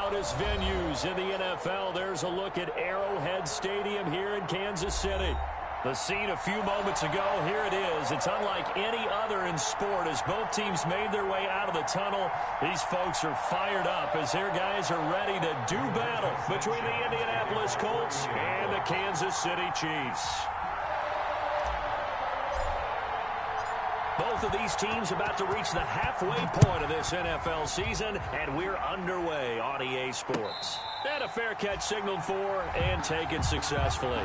loudest venues in the NFL. There's a look at Arrowhead Stadium here in Kansas City. The scene a few moments ago, here it is. It's unlike any other in sport as both teams made their way out of the tunnel. These folks are fired up as their guys are ready to do battle between the Indianapolis Colts and the Kansas City Chiefs. Both of these teams about to reach the halfway point of this NFL season, and we're underway on EA Sports. And a fair catch signaled for and taken successfully.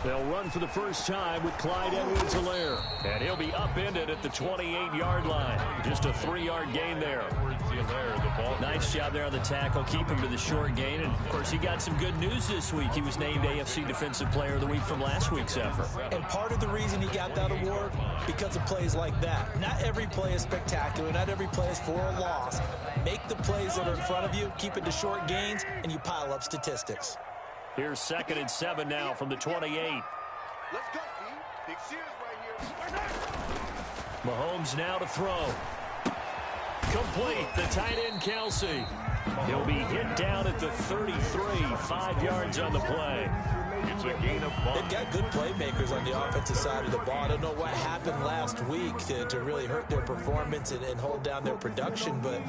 They'll run for the first time with Clyde Edwards-Helaire. And he'll be upended at the 28-yard line. Just a 3-yard gain there. Nice job there on the tackle. Keep him to the short gain. And, of course, he got some good news this week. He was named AFC Defensive Player of the Week from last week's effort. And part of the reason he got that award, because of plays like that. Not every play is spectacular. Not every play is for a loss. Make the plays that are in front of you, keep it to short gains, and you pile up statistics. Here's 2nd and 7 now from the 28. Let's go, D. Big series right here. Mahomes now to throw. Complete. The tight end, Kelsey. He'll be hit down at the 33. 5 yards on the play. It's a gain of 5. They've got good playmakers on the offensive side of the ball. I don't know what happened last week to really hurt their performance and hold down their production, but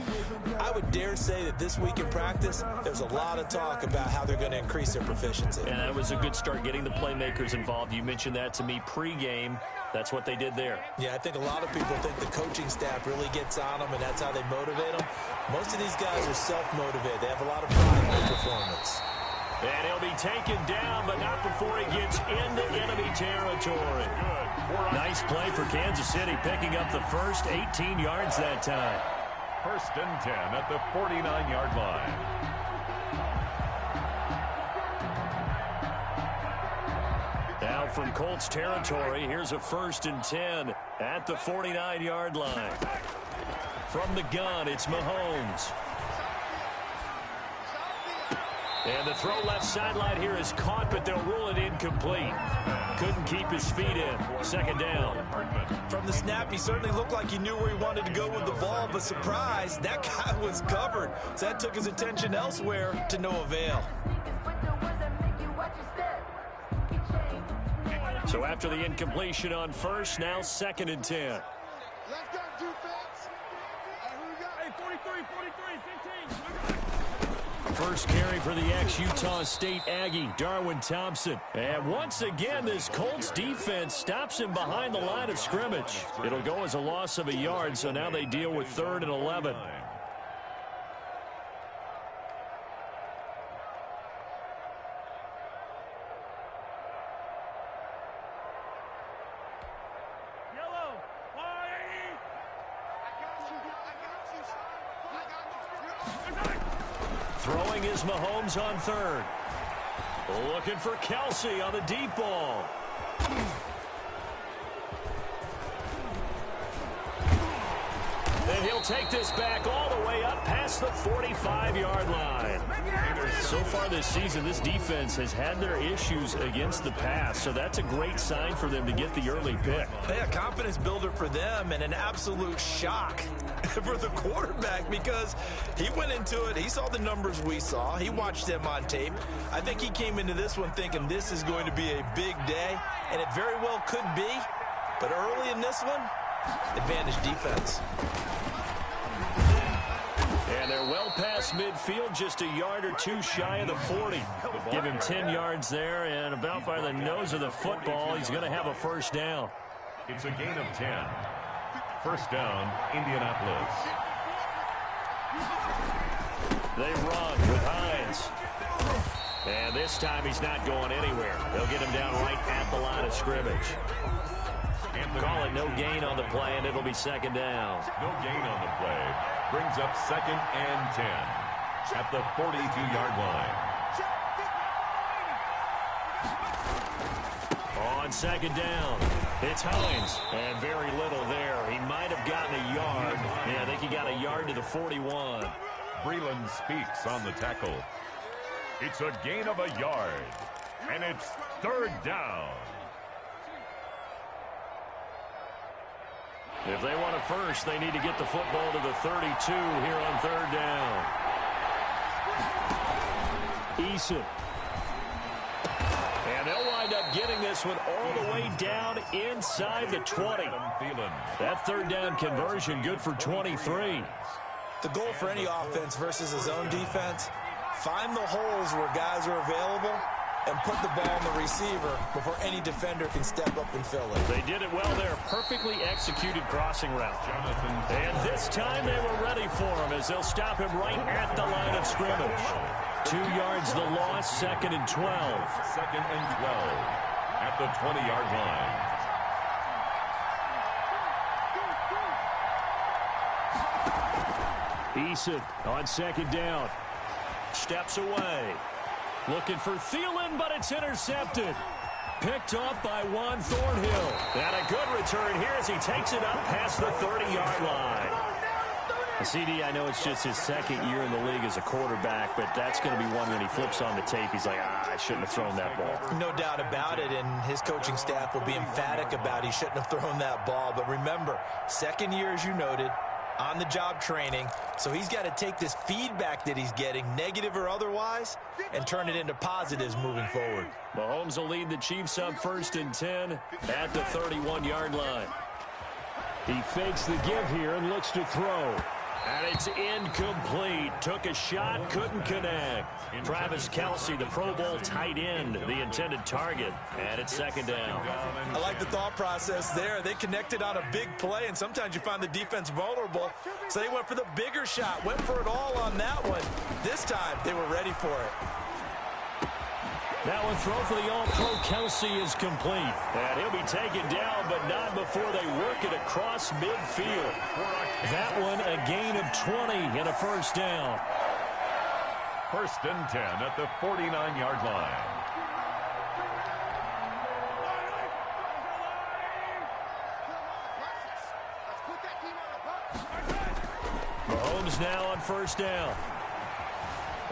I would dare say that this week in practice, there's a lot of talk about how they're going to increase their proficiency. And that was a good start getting the playmakers involved. You mentioned that to me pregame. That's what they did there. Yeah, I think a lot of people think the coaching staff really gets on them, and that's how they motivate them. Most of these guys are self-motivated. They have a lot of pride in their performance. And he'll be taken down, but not before he gets into enemy territory. Nice play for Kansas City, picking up the first 18 yards that time. 1st and 10 at the 49-yard line. Now from Colts territory, here's a 1st and 10 at the 49-yard line. From the gun, it's Mahomes. And the throw left sideline here is caught, but they'll rule it incomplete. Couldn't keep his feet in. 2nd down. From the snap, he certainly looked like he knew where he wanted to go with the ball, but surprise, that guy was covered. So that took his attention elsewhere to no avail. So after the incompletion on 1st, now 2nd and 10. Let's go, defense. Here we go. Hey, 43, 15. First carry for the ex-Utah State Aggie, Darwin Thompson. And once again, this Colts defense stops him behind the line of scrimmage. It'll go as a loss of a yard, so now they deal with 3rd and 11. Throwing is Mahomes on 3rd. Looking for Kelsey on the deep ball. And he'll take this back all the way up past the 45-yard line. So far this season, this defense has had their issues against the pass, so that's a great sign for them to get the early pick. Yeah, confidence builder for them and an absolute shock for the quarterback because he went into it. He saw the numbers we saw. He watched them on tape. I think he came into this one thinking this is going to be a big day, and it very well could be. But early in this one, advantage defense. And they're well past midfield, just a yard or two shy of the 40. Give him 10 yards there, and about by the nose of the football, he's going to have a 1st down. It's a gain of 10. 1st down, Indianapolis. They run with Hines. And this time he's not going anywhere. They'll get him down right at the line of scrimmage. Call it no gain on the play, and it'll be 2nd down. No gain on the play. Brings up 2nd and 10 at the 42-yard line. On second down, it's Hines. And very little there. He might have gotten a yard. Yeah, I think he got a yard to the 41. Breland speaks on the tackle. It's a gain of a yard. And it's third down. If they want a first, they need to get the football to the 32 here on third down. Eason. And they'll wind up getting this one all the way down inside the 20. That third down conversion good for 23. The goal for any offense versus a zone defense, find the holes where guys are available and put the ball on the receiver before any defender can step up and fill it. They did it well there. Perfectly executed crossing route. And this time they were ready for him as they'll stop him right at the line of scrimmage. 2 yards the loss, second and 12. Second and 12 at the 20-yard line. Eason on second down. Steps away. Looking for Thielen, but it's intercepted. Picked up by Juan Thornhill. And a good return here as he takes it up past the 30-yard line. CD, I know it's just his second year in the league as a quarterback, but that's going to be one when he flips on the tape. He's like, I shouldn't have thrown that ball. No doubt about it, and his coaching staff will be emphatic about he shouldn't have thrown that ball. But remember, second year, as you noted, on-the-job training, so he's got to take this feedback that he's getting, negative or otherwise, and turn it into positives moving forward. Mahomes will lead the Chiefs up first and 10 at the 31-yard line. He fakes the give here and looks to throw. And it's incomplete. Took a shot, couldn't connect. Travis Kelce, the Pro Bowl tight end, the intended target. And it's second down. I like the thought process there. They connected on a big play, and sometimes you find the defense vulnerable. So they went for the bigger shot, went for it all on that one. This time, they were ready for it. That one throw for the All-Pro Kelce is complete. And he'll be taken down, but not before they work it across midfield. That one a gain of 20 and a first down. First and 10 at the 49-yard line. Mahomes now on first down.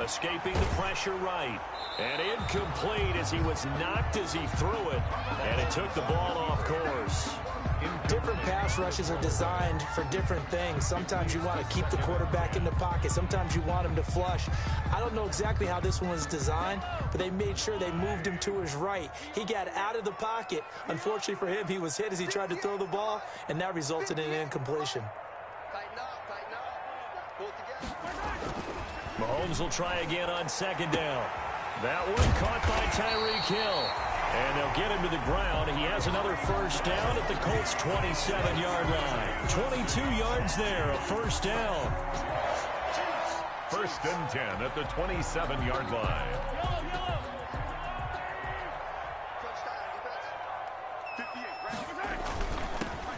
Escaping the pressure right. And incomplete as he was knocked as he threw it. And it took the ball off course. Different pass rushes are designed for different things. Sometimes you want to keep the quarterback in the pocket. Sometimes you want him to flush. I don't know exactly how this one was designed, but they made sure they moved him to his right. He got out of the pocket. Unfortunately for him, he was hit as he tried to throw the ball, and that resulted in an incompletion. Mahomes will try again on second down. That one caught by Tyreek Hill. And they'll get him to the ground. He has another first down at the Colts' 27-yard line. 22 yards there, a first down. First and 10 at the 27-yard line.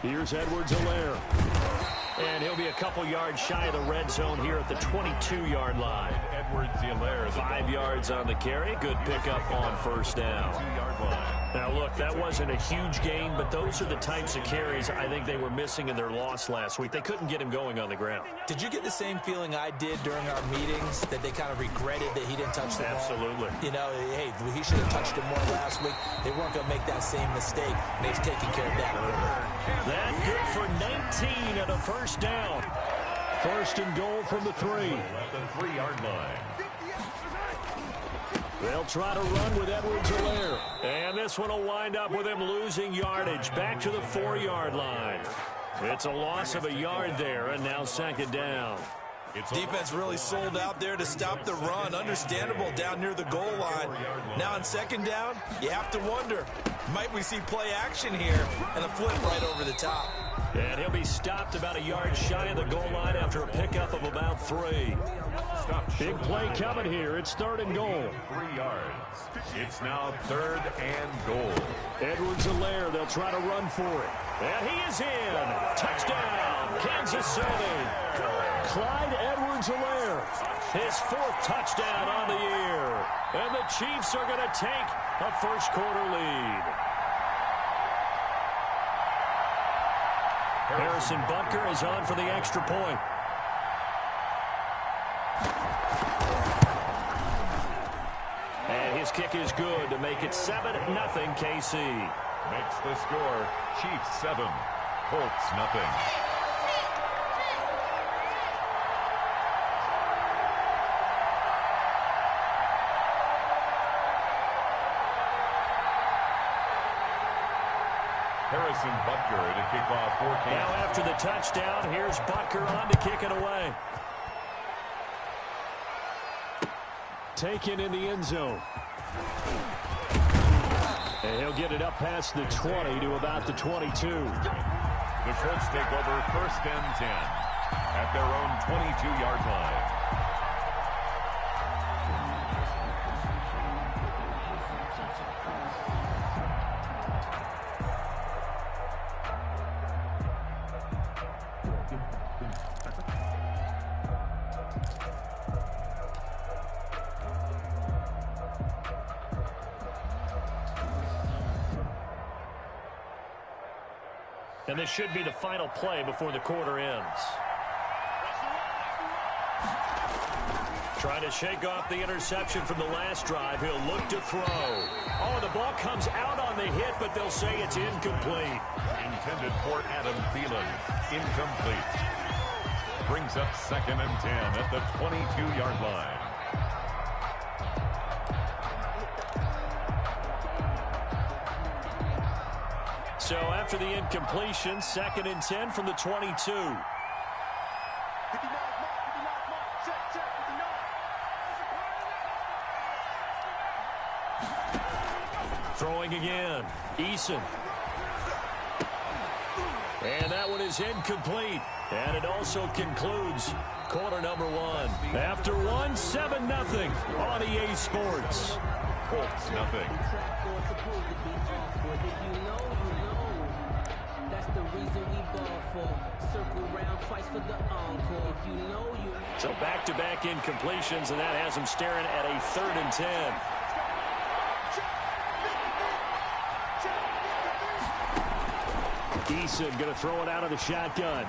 Here's Edwards-Helaire. And he'll be a couple yards shy of the red zone here at the 22-yard line. Edwards-Helaire. 5 yards on the carry. Good pickup on first down. 2-yard line. Now, look, that wasn't a huge gain, but those are the types of carries I think they were missing in their loss last week. They couldn't get him going on the ground. Did you get the same feeling I did during our meetings, that they kind of regretted that he didn't touch the ball? Absolutely. You know, hey, he should have touched it more last week. They weren't going to make that same mistake, and they've taken care of that early. That good for 19 and a first down. First and goal from the 3. At the 3-yard line. They'll try to run with Edwards-Helaire. And this one will wind up with him losing yardage back to the 4-yard line. It's a loss of a yard there, and now second down. Defense really sold out there to stop the run. Understandable down near the goal line. Now on second down, you have to wonder, might we see play action here and a flip right over the top? And he'll be stopped about a yard shy of the goal line after a pickup of about 3. Big play coming here. It's third and goal. 3 yards. It's now third and goal. Edwards-Helaire, they'll try to run for it. And he is in. Touchdown, Kansas City. Clyde Edwards-Helaire. His 4th touchdown on the year. And the Chiefs are going to take a first-quarter lead. Harrison Butker is on for the extra point. And his kick is good to make it 7-0 KC. Makes the score Chiefs 7, Colts nothing. Harrison Butker to kick off for Kansas. Now after the touchdown, here's Butker on to kick it away. Taken in the end zone. And he'll get it up past the 20 to about the 22. The Colts take over 1st and 10 at their own 22-yard line. And this should be the final play before the quarter ends. Trying to shake off the interception from the last drive. He'll look to throw. Oh, the ball comes out on the hit, but they'll say it's incomplete. Intended for Adam Thielen. Incomplete. Brings up 2nd and 10 at the 22-yard line. So after the incompletion, 2nd and 10 from the 22. Throwing again. Eason. And that one is incomplete. And it also concludes quarter number 1. After 1, 7-0 on EA Sports. Colts nothing. So back-to-back incompletions, and that has him staring at a 3rd and 10. Eason going to throw it out of the shotgun.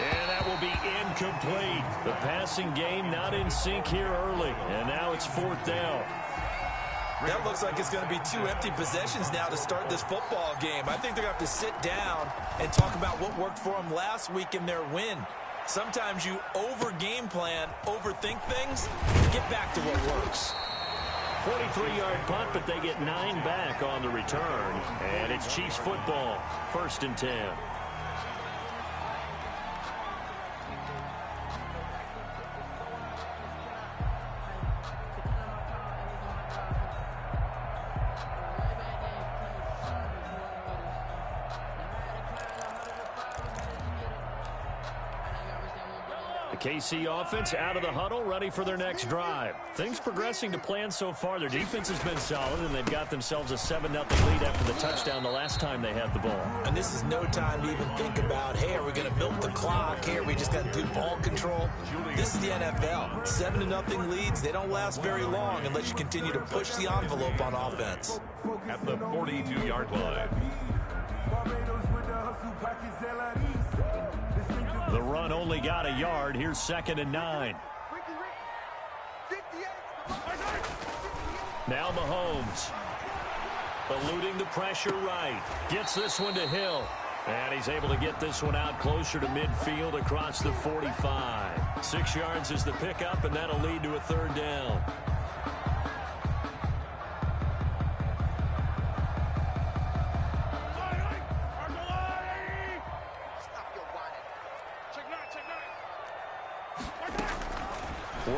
And that will be incomplete. The passing game not in sync here early. And now it's 4th down. That looks like it's going to be 2 empty possessions now to start this football game. I think they're going to have to sit down and talk about what worked for them last week in their win. Sometimes you over-game plan, overthink things, get back to what works. 43-yard punt, but they get 9 back on the return. And it's Chiefs football, 1st and 10. KC offense out of the huddle, ready for their next drive. Things progressing to plan so far. Their defense has been solid, and they've got themselves a 7-0 lead after the touchdown the last time they had the ball. And this is no time to even think about, hey, are we going to milk the clock? Here, we just got to do ball control. This is the NFL. 7-0 leads, they don't last very long unless you continue to push the envelope on offense. At the 42-yard line. The run only got a yard. Here's 2nd and 9. Now Mahomes. Eluding the pressure right. Gets this one to Hill. And he's able to get this one out closer to midfield across the 45. 6 yards is the pickup, and that'll lead to a 3rd down.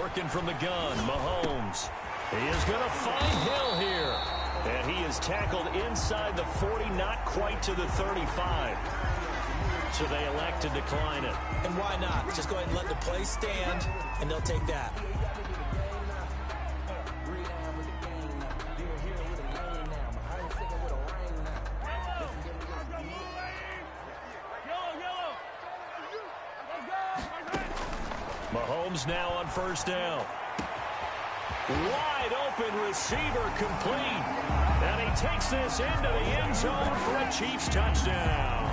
Working from the gun, Mahomes. He is going to find Hill here. And he is tackled inside the 40, not quite to the 35. So they elect to decline it. And why not? Just go ahead and let the play stand, and they'll take that. Mahomes now on first down. Wide open receiver complete. And he takes this into the end zone for a Chiefs touchdown.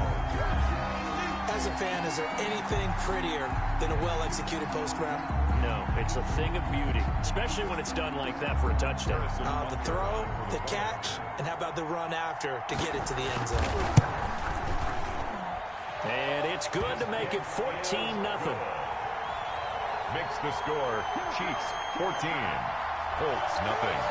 As a fan, is there anything prettier than a well-executed post route? No, it's a thing of beauty, especially when it's done like that for a touchdown. The throw, the catch, and how about the run after to get it to the end zone? And it's good to make it 14-0. Makes the score Chiefs 14, Colts nothing.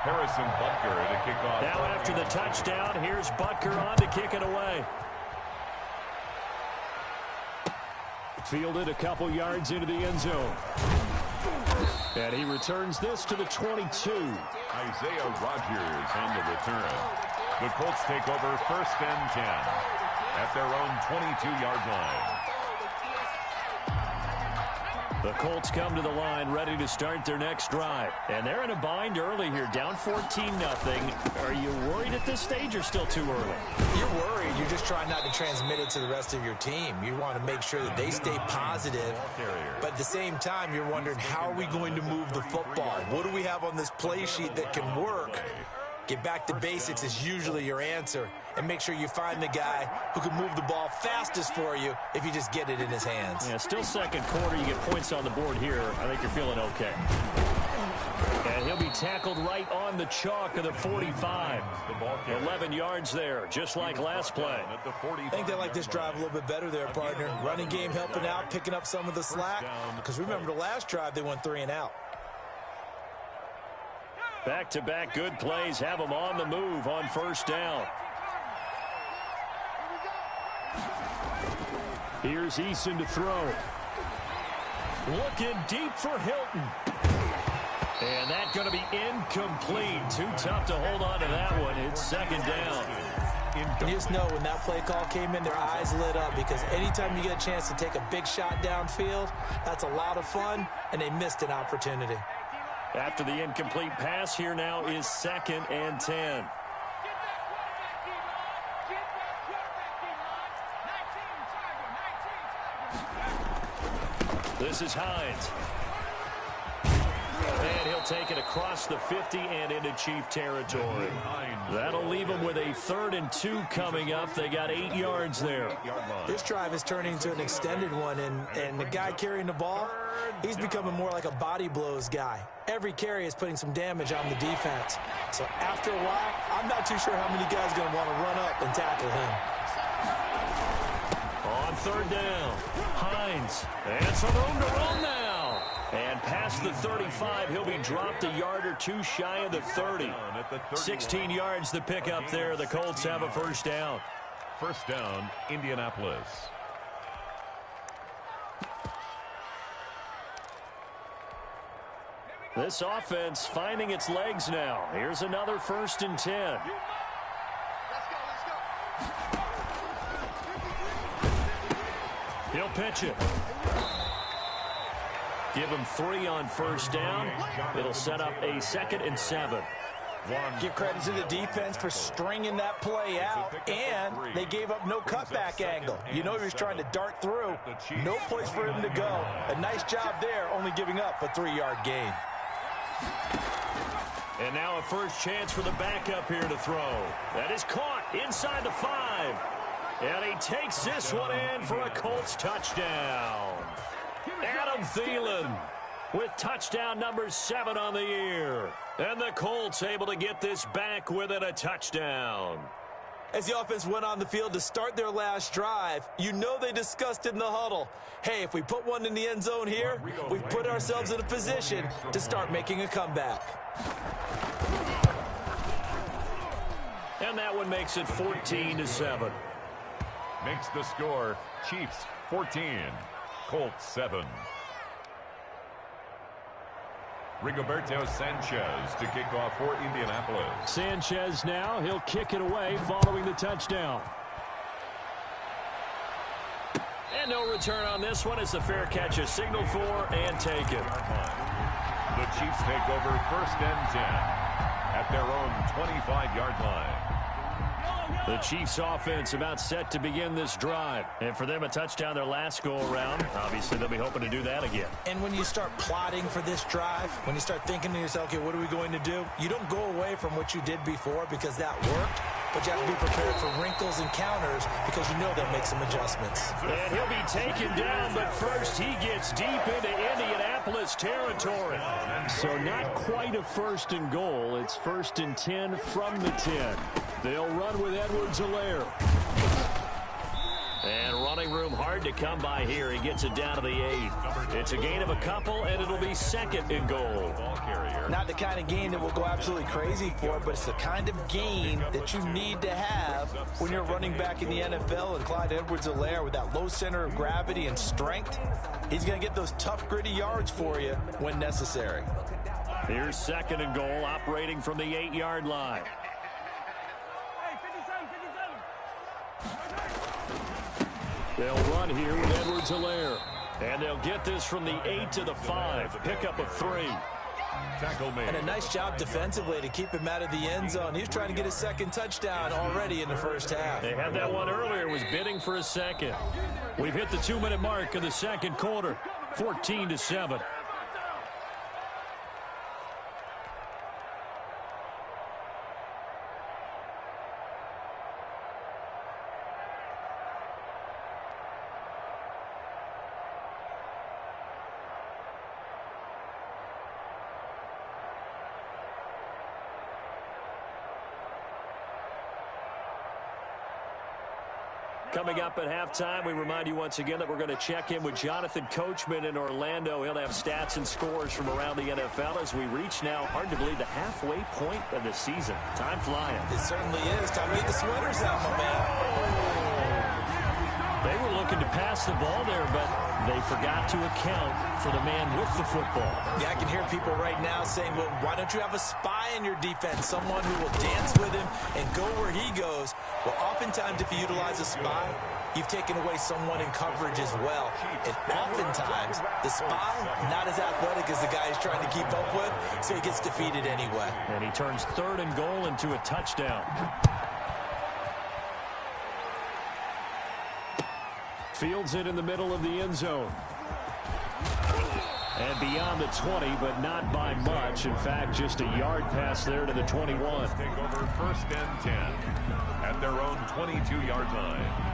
Harrison Butker to kick off. Now after the touchdown, here's Butker on to kick it away. Fielded a couple yards into the end zone. And he returns this to the 22. Isaiah Rodgers on the return. The Colts take over 1st and 10 at their own 22-yard line. The Colts come to the line ready to start their next drive. And they're in a bind early here, down 14-0. Are you worried at this stage or still too early? You're worried. You're just trying not to transmit it to the rest of your team. You want to make sure that they stay positive. But at the same time, you're wondering, how are we going to move the football? What do we have on this play sheet that can work? Get back to basics is usually your answer. And make sure you find the guy who can move the ball fastest for you if you just get it in his hands. Yeah, still second quarter. You get points on the board here. I think you're feeling okay. And he'll be tackled right on the chalk of the 45. 11 yards there, just like last play. I think they like this drive a little bit better there, partner. Running game helping out, picking up some of the slack. Because remember, the last drive, they went 3 and out. Back-to-back good plays have them on the move on first down. Here's Eason to throw. Looking deep for Hilton. And that's going to be incomplete. Too tough to hold on to that one. It's second down. You just know when that play call came in, their eyes lit up, because anytime you get a chance to take a big shot downfield, that's a lot of fun, and they missed an opportunity. After the incomplete pass, here now is 2nd and 10. This is Hines. And he'll take it across the 50 and into Chief territory. That'll leave them with a 3rd and 2 coming up. They got 8 yards there. This drive is turning into an extended one, and the guy carrying the ball, he's becoming more like a body blows guy. Every carry is putting some damage on the defense. So after a while, I'm not too sure how many guys are going to want to run up and tackle him. On 3rd down, Hines. And some room to run now. And past the 35, he'll be dropped a yard or 2 shy of the 30. 16 yards to pick up there. The Colts have a first down. First down, Indianapolis. This offense finding its legs now. Here's another 1st and 10. He'll pitch it. Give him 3 on first down. It'll set up a 2nd and 7. Give credit to the defense for stringing that play out, and they gave up no cutback angle. You know he was trying to dart through. No place for him to go. A nice job there, only giving up a 3-yard gain. And now a first chance for the backup here to throw. That is caught inside the 5. And he takes this one in for a Colts touchdown. Adam Thielen with touchdown number 7 on the year. And the Colts able to get this back within a touchdown. As the offense went on the field to start their last drive, you know they discussed in the huddle, hey, if we put one in the end zone here, we've put ourselves in a position to start making a comeback. And that one makes it 14-7. Makes the score Chiefs 14, Colts 7. Rigoberto Sanchez to kick off for Indianapolis. Sanchez now, he'll kick it away following the touchdown. And no return on this one. It's a fair catch, a signal for and taken. The Chiefs take over 1st and 10 at their own 25-yard line. The Chiefs offense about set to begin this drive. And for them, a touchdown their last go-around. Obviously, they'll be hoping to do that again. And when you start plotting for this drive, when you start thinking to yourself, okay, what are we going to do? You don't go away from what you did before because that worked. But you have to be prepared for wrinkles and counters because you know they'll make some adjustments. And he'll be taken down, but first he gets deep into Indianapolis territory. So not quite a 1st and goal. It's 1st and 10 from the 10. They'll run with Edwards-Helaire. And running room hard to come by here. He gets it down to the 8. It's a gain of a couple, and it'll be 2nd and goal. Not the kind of gain that we'll go absolutely crazy for, but it's the kind of gain that you need to have when you're running back in the NFL. And Clyde Edwards-Helaire, with that low center of gravity and strength, he's going to get those tough, gritty yards for you when necessary. Here's 2nd and goal, operating from the 8-yard line. They'll run here with Edwards-Helaire. And they'll get this from the 8 to the 5. Pickup of 3. Tackle made. And a nice job defensively to keep him out of the end zone. He was trying to get his 2nd touchdown already in the 1st half. They had that one earlier, was bidding for a 2nd. We've hit the 2-minute mark of the 2nd quarter. 14-7. Coming up at halftime, we remind you once again that we're going to check in with Jonathan Coachman in Orlando. He'll have stats and scores from around the NFL as we reach now, hard to believe, the halfway point of the season. Time flying. It certainly is. Time to get the sweaters out, my man. They were looking to pass the ball there, but they forgot to account for the man with the football. Yeah, I can hear people right now saying, well, why don't you have a spy in your defense, someone who will dance with him and go where he goes? Well, oftentimes if you utilize a spy, you've taken away someone in coverage as well. And oftentimes, the spy, not as athletic as the guy he's trying to keep up with, so he gets defeated anyway. And he turns 3rd and goal into a touchdown. Fields it in the middle of the end zone. And beyond the 20, but not by much. In fact, just a yard pass there to the 21. Take over 1st and 10 at their own 22-yard line.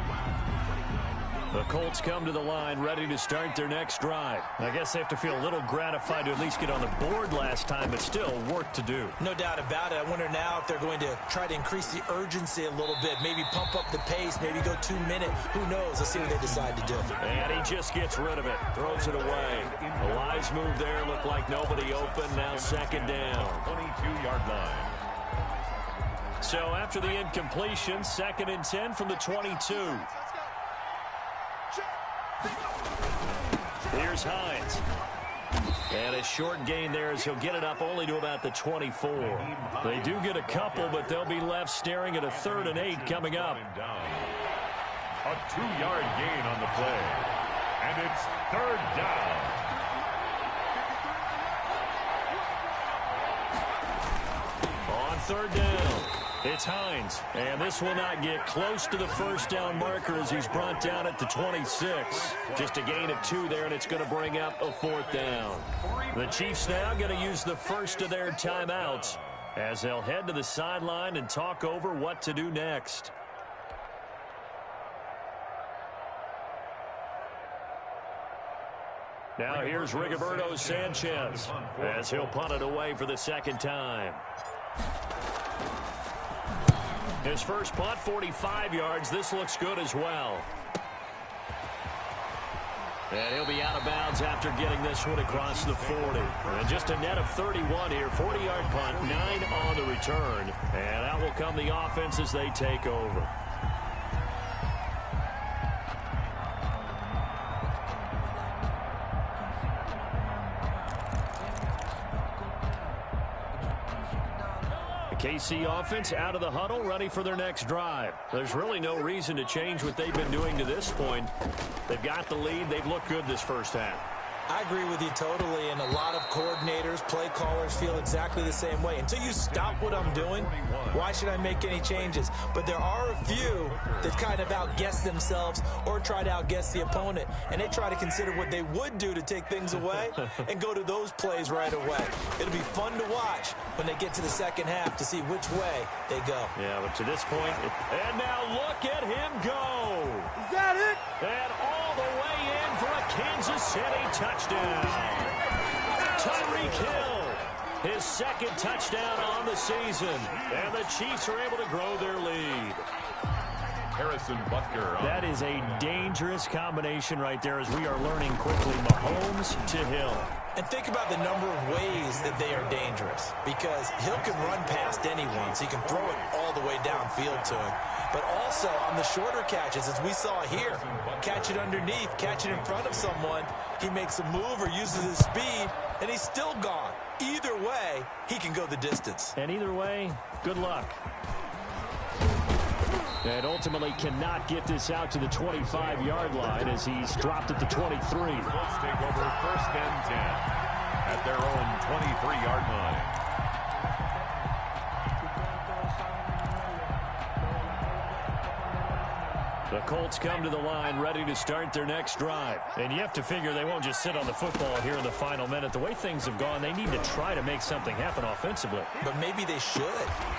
The Colts come to the line ready to start their next drive. I guess they have to feel a little gratified to at least get on the board last time, but still work to do. No doubt about it. I wonder now if they're going to try to increase the urgency a little bit, maybe pump up the pace, maybe go 2 minutes. Who knows? Let's see what they decide to do. And he just gets rid of it, throws it away. A wise move there, looked like nobody open, now 2nd down. 22-yard line. So after the incompletion, 2nd and 10 from the 22. Here's Hines. And a short gain there as he'll get it up only to about the 24. They do get a couple, but they'll be left staring at a 3rd and 8 coming up. A 2-yard gain on the play. And it's 3rd down. On 3rd down, it's Hines. And this will not get close to the 1st down marker as he's brought down at the 26. Just a gain of 2 there, and it's going to bring up a 4th down. The Chiefs now going to use the first of their timeouts as they'll head to the sideline and talk over what to do next. Now here's Rigoberto Sanchez as he'll punt it away for the 2nd time. His first punt, 45 yards. This looks good as well. And he'll be out of bounds after getting this one across the 40. And just a net of 31 here. 40-yard punt, 9 on the return. And out will come the offense as they take over. KC offense out of the huddle, ready for their next drive. There's really no reason to change what they've been doing to this point. They've got the lead. They've looked good this first half. I agree with you totally, and a lot of coordinators, play callers feel exactly the same way. Until you stop what I'm doing, why should I make any changes? But there are a few that kind of outguess themselves or try to outguess the opponent, and they try to consider what they would do to take things away and go to those plays right away. It'll be fun to watch when they get to the second half to see which way they go. Yeah, but to this point, and now look at him go. Is that it? And all the way in for a Kansas City touchdown. Tyreek Hill, his second touchdown on the season. And the Chiefs are able to grow their lead. Harrison Butker. That is a dangerous combination right there as we are learning quickly. Mahomes to Hill. And think about the number of ways that they are dangerous, because Hill can run past anyone, so he can throw it all the way downfield to him. But also on the shorter catches, as we saw here, catch it underneath, catch it in front of someone, he makes a move or uses his speed, and he's still gone. Either way, he can go the distance. And either way, good luck. And ultimately cannot get this out to the 25-yard line as he's dropped at the 23. Colts take over 1st and 10 at their own 23-yard line. The Colts come to the line ready to start their next drive. And you have to figure they won't just sit on the football here in the final minute. The way things have gone, they need to try to make something happen offensively. But maybe they should.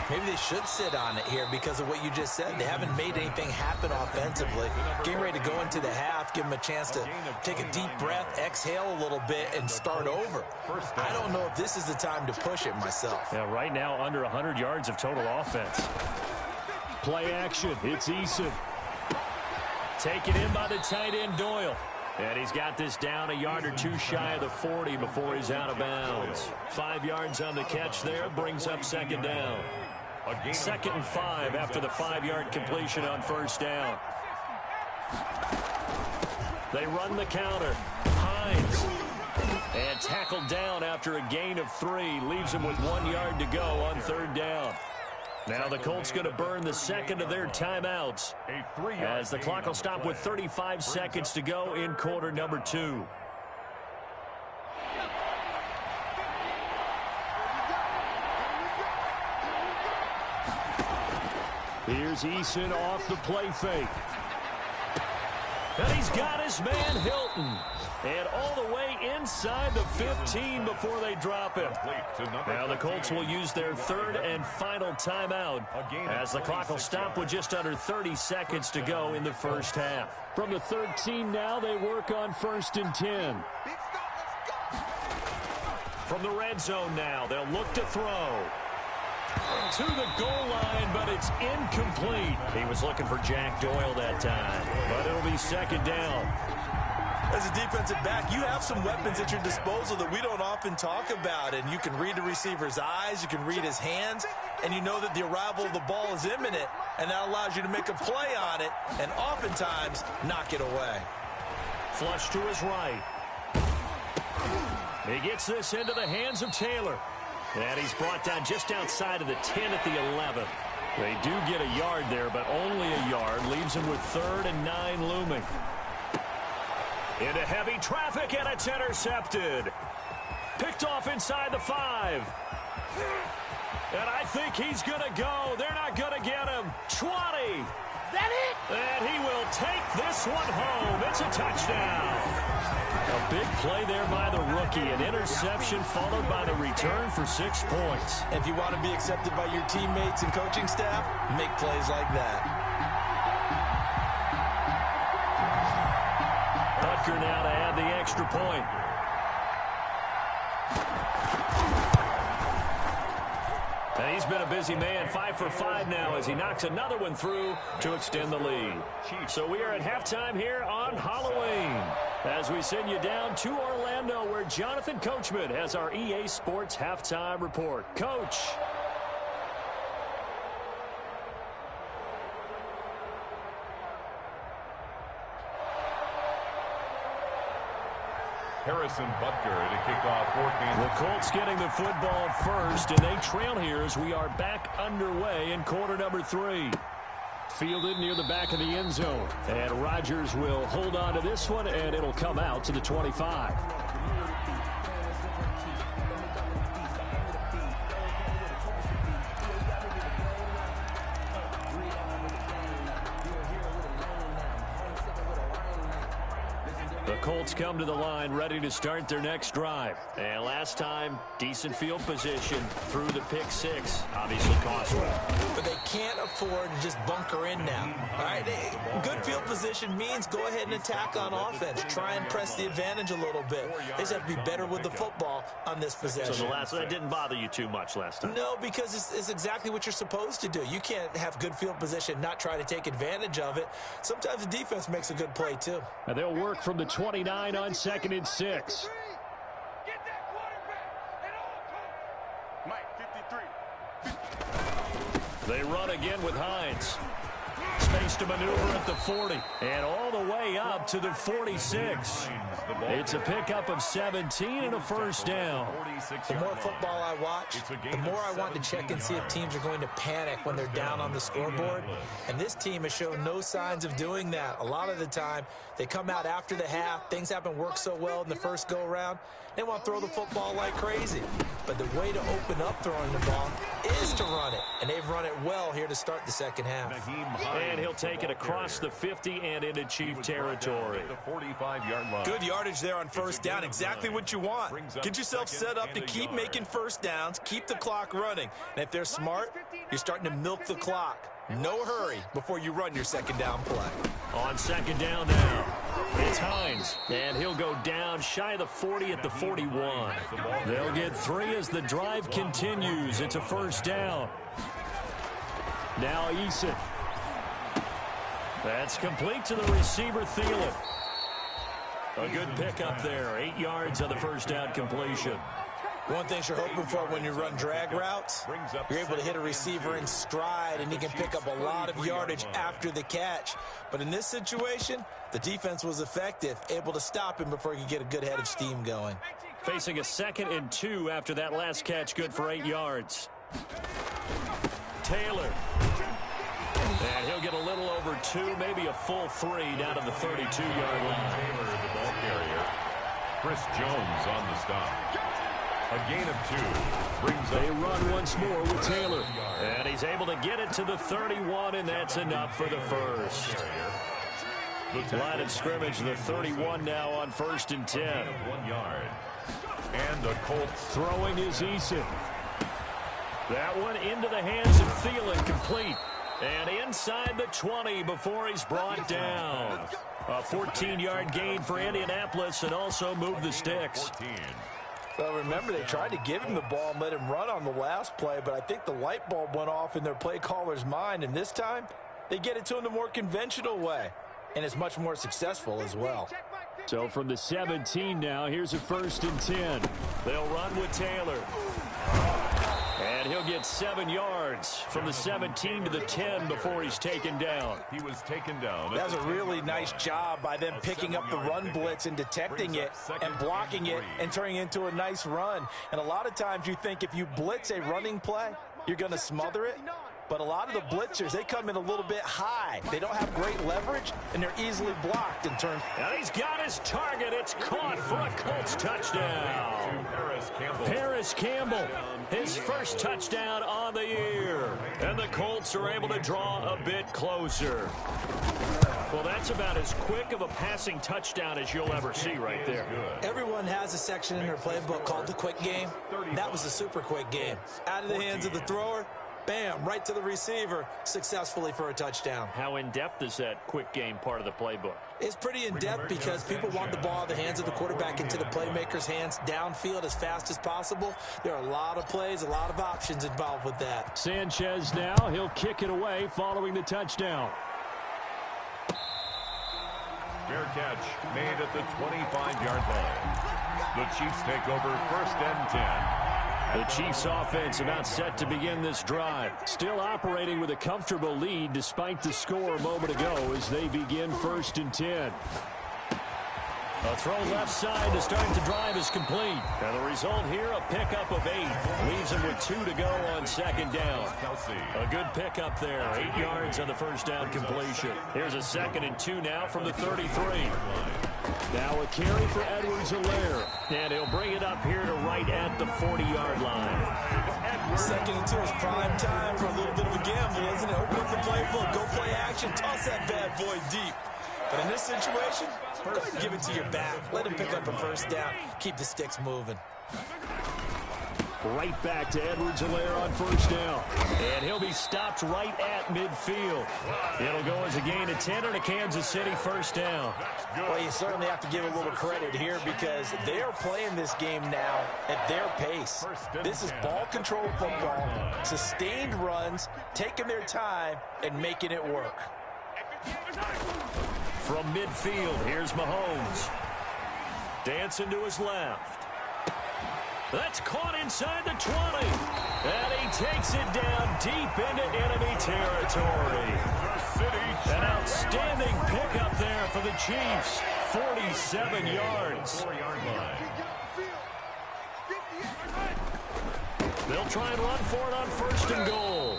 Maybe they should sit on it here because of what you just said. They haven't made anything happen offensively. Getting ready to go into the half, give them a chance to take a deep breath, exhale a little bit, and start over. I don't know if this is the time to push it myself. Yeah, right now under 100 yards of total offense. Play action. It's Eason. Taken in by the tight end, Doyle. And he's got this down a yard or two shy of the 40 before he's out of bounds. 5 yards on the catch there, brings up second down. 2nd and 5 after the 5-yard completion on first down. They run the counter. Hines. And tackled down after a gain of 3. Leaves him with 1 yard to go on 3rd down. Now the Colts going to burn the second of their timeouts as the clock will stop with 35 seconds to go in quarter number 2. Here's Eason off the play fake. And he's got his man Hilton. And all the way inside the 15 before they drop him. Now the Colts will use their 3rd and final timeout as the clock will stop with just under 30 seconds to go in the first half. From the 13 now, they work on 1st and 10. From the red zone now, they'll look to throw. To the goal line, but it's incomplete. He was looking for Jack Doyle that time, but it'll be 2nd down. As a defensive back, you have some weapons at your disposal that we don't often talk about, and you can read the receiver's eyes, you can read his hands, and you know that the arrival of the ball is imminent, and that allows you to make a play on it and oftentimes knock it away. Flush to his right. He gets this into the hands of Taylor. And he's brought down just outside of the 10 at the 11. They do get a yard there, but only a yard. Leaves him with 3rd and 9 looming. Into heavy traffic, and it's intercepted. Picked off inside the 5. And I think he's going to go. They're not going to get him. 20. Is that it? And he will take this one home. It's a touchdown. A big play there by the rookie. An interception followed by the return for 6 points. If you want to be accepted by your teammates and coaching staff, make plays like that. Butker now to add the extra point. And he's been a busy man, 5 for 5 now as he knocks another one through to extend the lead. So we are at halftime here on Halloween as we send you down to Orlando where Jonathan Coachman has our EA Sports halftime report. Coach. Harrison Butker to kick off for Kansas. The Colts getting the football first, and they trail here as we are back underway in quarter number 3. Fielded near the back of the end zone. And Rodgers will hold on to this one, and it'll come out to the 25. The Colts come to the line ready to start their next drive. And last time, decent field position through the pick six. Obviously costly. But they can't afford to just bunker in now. All right, good field position means go ahead and attack on offense. Try and press the advantage a little bit. They just have to be better with the football on this possession. So that didn't bother you too much last time? No, because it's exactly what you're supposed to do. You can't have good field position, not try to take advantage of it. Sometimes the defense makes a good play, too. And they'll work from the 29 on 2nd and 6. They run again with Hines. Space to maneuver at the 40. And all the way up to the 46. It's a pickup of 17 and a first down. The more football I watch, the more I want to check and see if teams are going to panic when they're down on the scoreboard. And this team has shown no signs of doing that. A lot of the time, they come out after the half. Things haven't worked so well in the first go-around. They want to throw the football like crazy. But the way to open up throwing the ball is to run it. And they've run it well here to start the second half. And he'll take it across the 50 and into Chief territory. Good yardage there on first down. Exactly what you want. Get yourself set up to keep making first downs, keep the clock running. And if they're smart, you're starting to milk the clock. No hurry before you run your second down play. On second down now, it's Hines. And he'll go down shy of the 40 at the 41. They'll get 3 as the drive continues. It's a first down. Now Eason. That's complete to the receiver, Thielen. A good pickup there. 8 yards on the first down completion. One thing you're hoping for when you run drag routes, you're able to hit a receiver in stride, and he can pick up a lot of yardage after the catch. But in this situation, the defense was effective, able to stop him before he could get a good head of steam going. Facing a 2nd and 2 after that last catch, good for 8 yards. Taylor. And he'll get a little over 2, maybe a full 3 down to the 32-yard line. The ball carrier, Chris Jones on the stop. A gain of 2 brings They run once more with Taylor. And he's able to get it to the 31, and that's enough for the first. Line of scrimmage, the 31 now on 1st and 10. 1 yard. And the Colts throwing is Eason. That one into the hands of Thielen, complete. And inside the 20 before he's brought down. A 14-yard gain for Indianapolis and also move the sticks. 14. Well, remember, they tried to give him the ball and let him run on the last play, but I think the light bulb went off in their play caller's mind, and this time they get it to him the more conventional way, and it's much more successful as well. So from the 17 now, here's a 1st and 10. They'll run with Taylor. And he'll get 7 yards from the 17 to the 10 before he's taken down. He was taken down. That was a really nice job by them picking up the run blitz and detecting it and blocking it and turning it into a nice run. And a lot of times you think if you blitz a running play, you're going to smother it. But a lot of the blitzers, they come in a little bit high. They don't have great leverage, and they're easily blocked in turn. And he's got his target. It's caught for a Colts touchdown. Paris Campbell, his first touchdown on the year. And the Colts are able to draw a bit closer. Well, that's about as quick of a passing touchdown as you'll ever see right there. Everyone has a section in their playbook called the quick game. That was a super quick game. Out of the hands of the thrower, bam, right to the receiver, successfully for a touchdown. How in-depth is that quick game part of the playbook? It's pretty in-depth because people want the ball out of the hands of the quarterback into the playmaker's hands downfield as fast as possible. There are a lot of plays, a lot of options involved with that. Sanchez now, he'll kick it away following the touchdown. Fair catch made at the 25-yard line. The Chiefs take over 1st and 10. The Chiefs offense about set to begin this drive. Still operating with a comfortable lead despite the score a moment ago as they begin 1st and 10. A throw left side to start the drive is complete. And the result here, a pickup of 8. Leaves him with 2 to go on 2nd down. A good pickup there. 8 yards on the first down completion. Here's a 2nd and 2 now from the 33. Now a carry for Edwards-Helaire. And he'll bring it up here to right at the 40-yard line. 2nd and 2 is prime time for a little bit of a gamble, isn't it? Open up the playbook, go play action, toss that bad boy deep. But in this situation, go ahead and give it to your back. Let him pick up a first down. Keep the sticks moving. Right back to Edwards-Helaire on first down. And he'll be stopped right at midfield. It'll go as a gain of 10 and a Kansas City first down. Well, you certainly have to give a little credit here because they are playing this game now at their pace. This is ball control football, sustained runs, taking their time, and making it work. From midfield, here's Mahomes. Dancing to his left. That's caught inside the 20. And he takes it down deep into enemy territory. An outstanding pickup there for the Chiefs. 47 yards. They'll try and run for it on first and goal.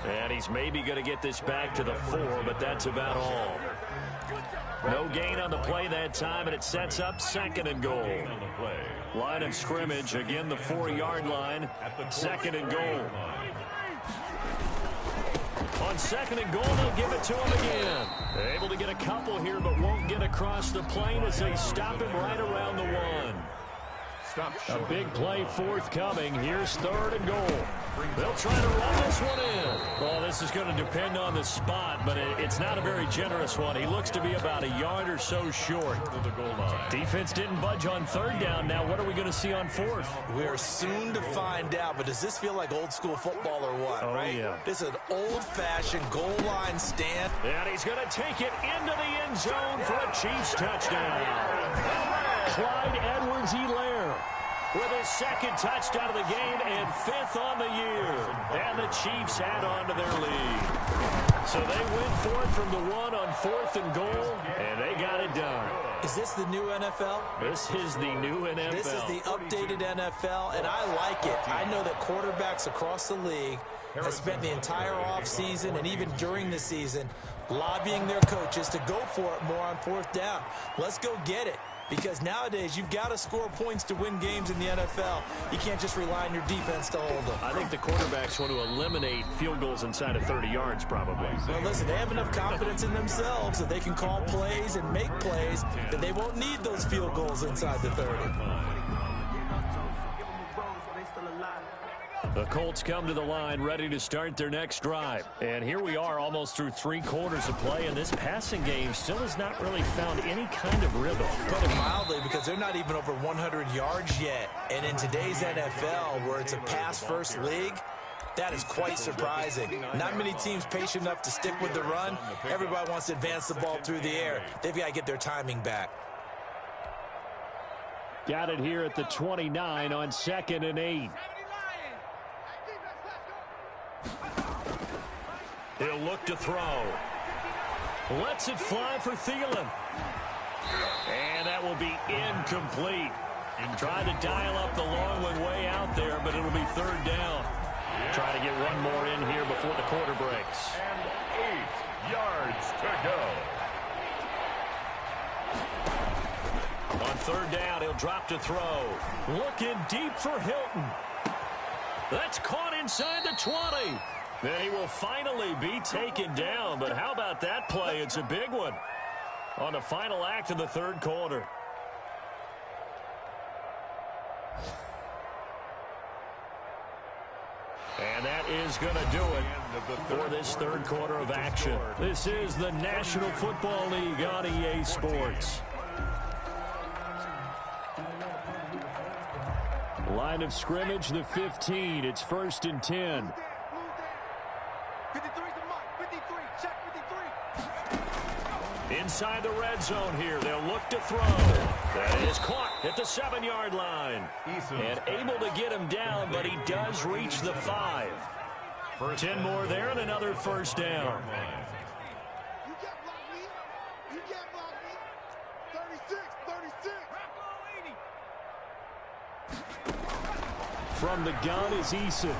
And he's maybe going to get this back to the 4, but that's about all. No gain on the play that time, and it sets up second and goal. Line of scrimmage, again the 4-yard line, second and goal. On second and goal, they'll give it to him again. They're able to get a couple here, but won't get across the plane as they stop him right around the 1. A big play forthcoming. Here's third and goal. They'll try to run this one in. Well, this is going to depend on the spot, but it's not a very generous one. He looks to be about a yard or so short. Defense didn't budge on third down. Now, what are we going to see on fourth? We are soon to find out, but does this feel like old school football or what, right? Yeah. This is an old-fashioned goal line stand. And he's going to take it into the end zone for a Chiefs touchdown. Clyde Edwards-Helaire with his second touchdown of the game and 5th on the year. And the Chiefs add on to their lead. So they went for it from the 1 on 4th and goal, and they got it done. Is this the new NFL? This is the new NFL. This is the updated NFL, and I like it. I know that quarterbacks across the league have spent the entire offseason and even during the season lobbying their coaches to go for it more on 4th down. Let's go get it. Because nowadays, you've got to score points to win games in the NFL. You can't just rely on your defense to hold them. I think the quarterbacks want to eliminate field goals inside of 30 yards, probably. Well, listen, they have enough confidence in themselves that they can call plays and make plays that they won't need those field goals inside the 30. The Colts come to the line ready to start their next drive. And here we are almost through 3 quarters of play, and this passing game still has not really found any kind of rhythm. Put it mildly, because they're not even over 100 yards yet. And in today's NFL, where it's a pass-first league, that is quite surprising. Not many teams patient enough to stick with the run. Everybody wants to advance the ball through the air. They've got to get their timing back. Got it here at the 29 on 2nd and 8. He'll look to throw. Lets it fly for Thielen. And that will be incomplete. Trying to dial up the long one way out there, but it'll be 3rd down. Trying to get one more in here before the quarter breaks. And 8 yards to go. On 3rd down, he'll drop to throw. Looking deep for Hilton. That's caught inside the 20. Then he will finally be taken down. But how about that play? It's a big one on the final act of the 3rd quarter. And that is going to do it for this 3rd quarter of action. This is the National Football League on EA Sports. Line of scrimmage, the 15. It's 1st and 10. 53 to Mike. 53. Check 53. Inside the red zone here. They'll look to throw. That is caught at the 7-yard line. And able to get him down, but he does reach the 5. 10 more there and another 1st down. You get blocked, Lee. You get blocked, Lee. 36. From the gun is Eason.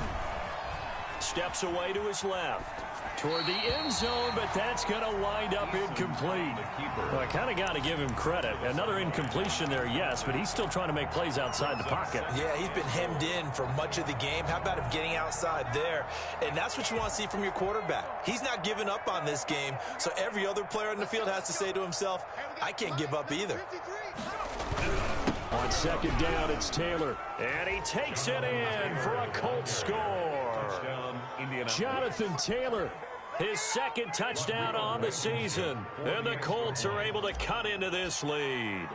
Steps away to his left. toward the end zone, but that's going to wind up incomplete. Well, I kind of got to give him credit. Another incompletion there, yes, but he's still trying to make plays outside the pocket. Yeah, he's been hemmed in for much of the game. How about him getting outside there? And that's what you want to see from your quarterback. He's not giving up on this game, so every other player on the field has to say to himself, I can't give up either. On second down, it's Taylor. And he takes it in for a Colts score. Jonathan Taylor, his second touchdown on the season. And the Colts are able to cut into this lead.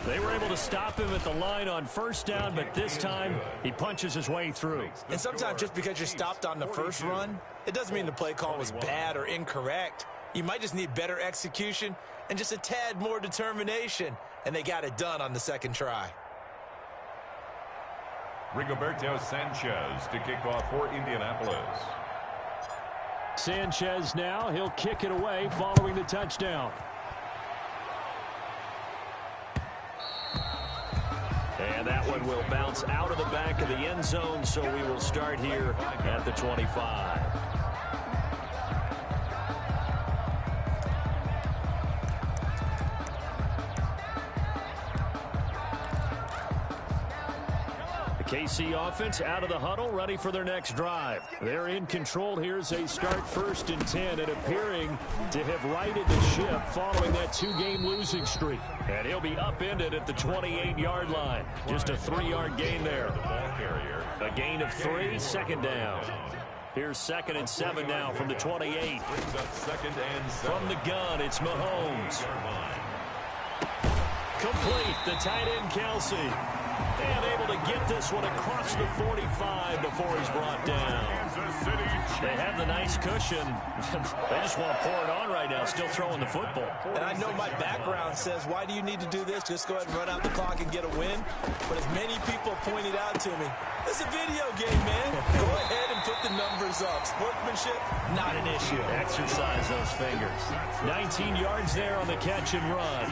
They were able to stop him at the line on first down, but this time he punches his way through. And sometimes just because you're stopped on the first run, it doesn't mean the play call was bad or incorrect. You might just need better execution and just a tad more determination, and they got it done on the second try. Rigoberto Sanchez to kick off for Indianapolis. Sanchez now, he'll kick it away following the touchdown. And that one will bounce out of the back of the end zone, so we will start here at the 25. KC offense out of the huddle, ready for their next drive. They're in control here as they start 1st and 10 and appearing to have righted the ship following that 2-game losing streak. And he'll be upended at the 28-yard line. Just a 3-yard gain there. A gain of 3, second down. Here's 2nd and 7 now from the 28. From the gun, it's Mahomes. Complete, the tight end Kelsey. And able to get this one across the 45 before he's brought down. They have the nice cushion. They just want to pour it on right now, still throwing the football. And I know my background says, why do you need to do this? Just go ahead and run out the clock and get a win. But as many people pointed out to me, it's a video game, man. Go ahead and put the numbers up. Sportsmanship, not an issue. Exercise those fingers. 19 yards there on the catch and run.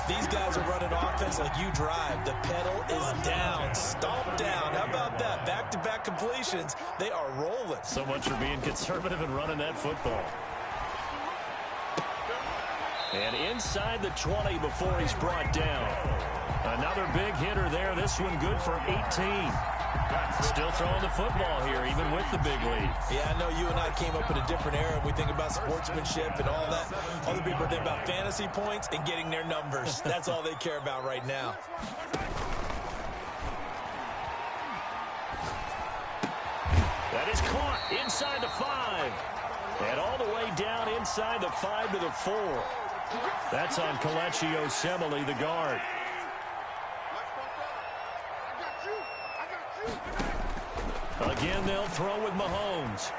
These guys are running offense like you drive. The pedal is down, stomped down. How about that? Back-to-back completions. They are rolling. So much for being conservative and running that football. And inside the 20 before he's brought down. Another big hitter there. This one good for 18. Still throwing the football here, even with the big lead. Yeah, I know you and I came up in a different era. We think about sportsmanship and all that. Other people think about fantasy points and getting their numbers. That's all they care about right now. That is caught inside the 5. And all the way down inside the 5 to the 4. That's on Kelechi Osemele, the guard. Again, they'll throw with Mahomes.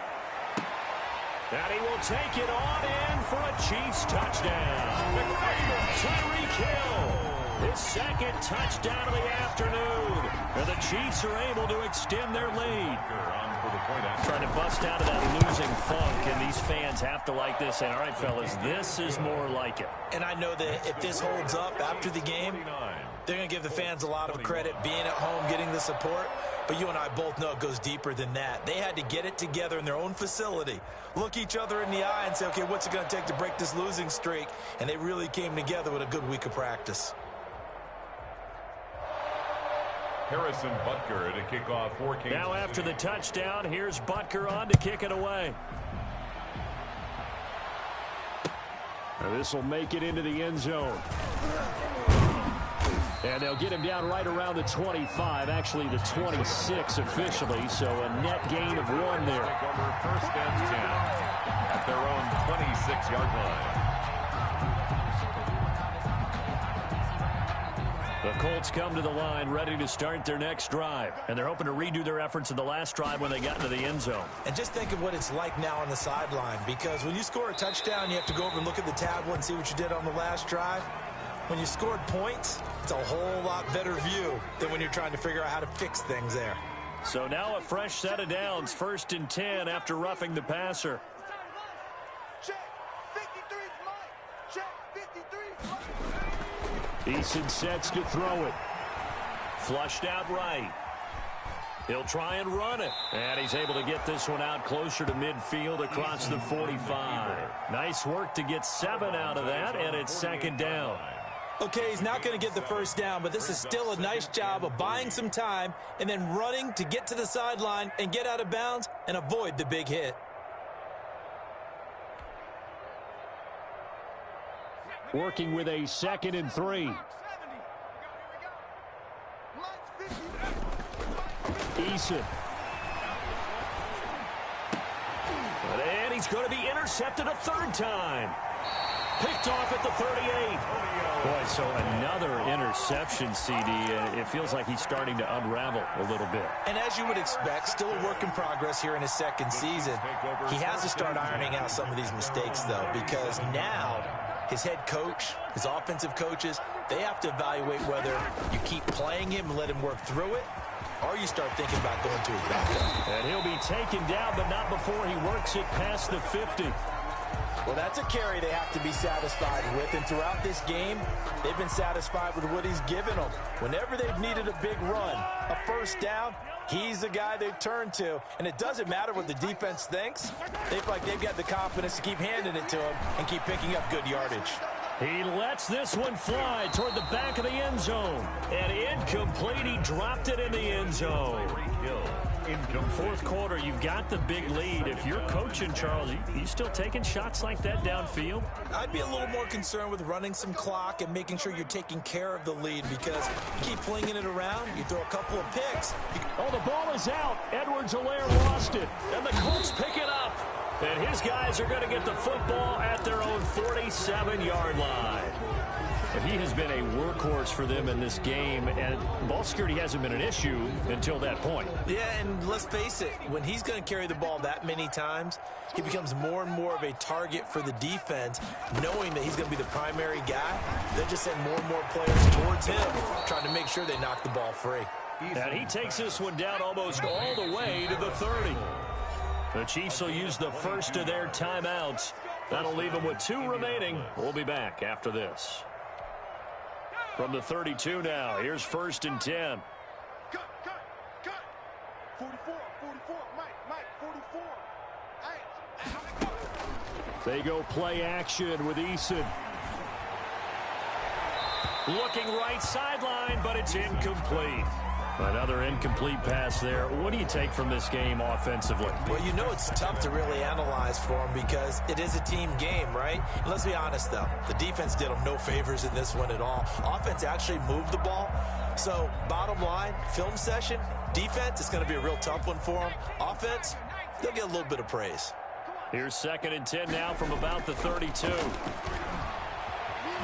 And he will take it on in for a Chiefs touchdown. Tyreek Hill, his second touchdown of the afternoon. And the Chiefs are able to extend their lead. Trying to bust out of that losing funk, and these fans have to like this. And all right, fellas, this is more like it. And I know that if this holds up after the game, they're going to give the fans a lot of credit being at home, getting the support. But you and I both know it goes deeper than that. They had to get it together in their own facility, look each other in the eye and say, okay, what's it going to take to break this losing streak? And they really came together with a good week of practice. Harrison Butker to kick off for Kansas Now after the touchdown, here's Butker on to kick it away. This will make it into the end zone. And they'll get him down right around the 25, actually the 26 officially, so a net gain of 1 there. Take over 1st and 10 at their own 26-yard line. The Colts come to the line ready to start their next drive, and they're hoping to redo their efforts in the last drive when they got into the end zone. And just think of what it's like now on the sideline, because when you score a touchdown, you have to go over and look at the tablet and see what you did on the last drive. When you scored points, it's a whole lot better view than when you're trying to figure out how to fix things there. So now a fresh set of downs, 1st and 10 after roughing the passer. Check. 53 is mine. Check. 53 is mine. Eason sets to throw it. Flushed out right. He'll try and run it. And he's able to get this one out closer to midfield across the 45. Nice work to get 7 out of that, and it's second down. Okay, he's not going to get the first down, but this is still a nice job of buying some time and then running to get to the sideline and get out of bounds and avoid the big hit. Working with a 2nd and 3. Eason. And he's going to be intercepted a 3rd time. Picked off at the 38. Boy, so another interception, CD. It feels like he's starting to unravel a little bit. And as you would expect, still a work in progress here in his 2nd season. He has to start ironing out some of these mistakes, though, because now his head coach, his offensive coaches, they have to evaluate whether you keep playing him and let him work through it, or you start thinking about going to his backup. And he'll be taken down, but not before he works it past the 50. Well, that's a carry they have to be satisfied with, and throughout this game, they've been satisfied with what he's given them. Whenever they've needed a big run, a first down, he's the guy they've turned to, and it doesn't matter what the defense thinks. They feel like they've got the confidence to keep handing it to him and keep picking up good yardage. He lets this one fly toward the back of the end zone. And incomplete. He dropped it in the end zone. 4th quarter, you've got the big lead. If you're coaching, Charles, you still taking shots like that downfield? I'd be a little more concerned with running some clock and making sure you're taking care of the lead, because you keep flinging it around, you throw a couple of picks. Oh, the ball is out. Edwards-Helaire lost it. And the Colts pick it up. And his guys are going to get the football at their own 47-yard line. But he has been a workhorse for them in this game, and ball security hasn't been an issue until that point. Yeah, and let's face it, when he's going to carry the ball that many times, he becomes more and more of a target for the defense, knowing that he's going to be the primary guy. They'll just send more and more players towards him, trying to make sure they knock the ball free. And he takes this one down almost all the way to the 30. The Chiefs will use the first of their timeouts. That'll leave them with 2 remaining. We'll be back after this. From the 32 now, here's 1st and 10. Cut. 44, Mike, 44. Hey. They go play action with Eason. Looking right sideline, but it's incomplete. Another incomplete pass there. What do you take from this game offensively? Well, you know it's tough to really analyze for them because it is a team game, right? And let's be honest, though. The defense did them no favors in this one at all. Offense actually moved the ball. So, bottom line, film session, defense, it's going to be a real tough one for them. Offense, they'll get a little bit of praise. Here's 2nd and 10 now from about the 32.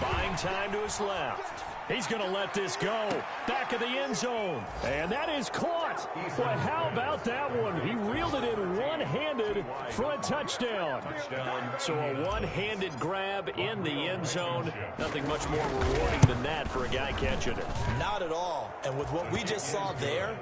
Buying time to his left. He's going to let this go. Back of the end zone. And that is caught. Boy, how about that one? He reeled it in one-handed for a touchdown. So a one-handed grab in the end zone. Nothing much more rewarding than that for a guy catching it. Not at all. And with what we just saw there,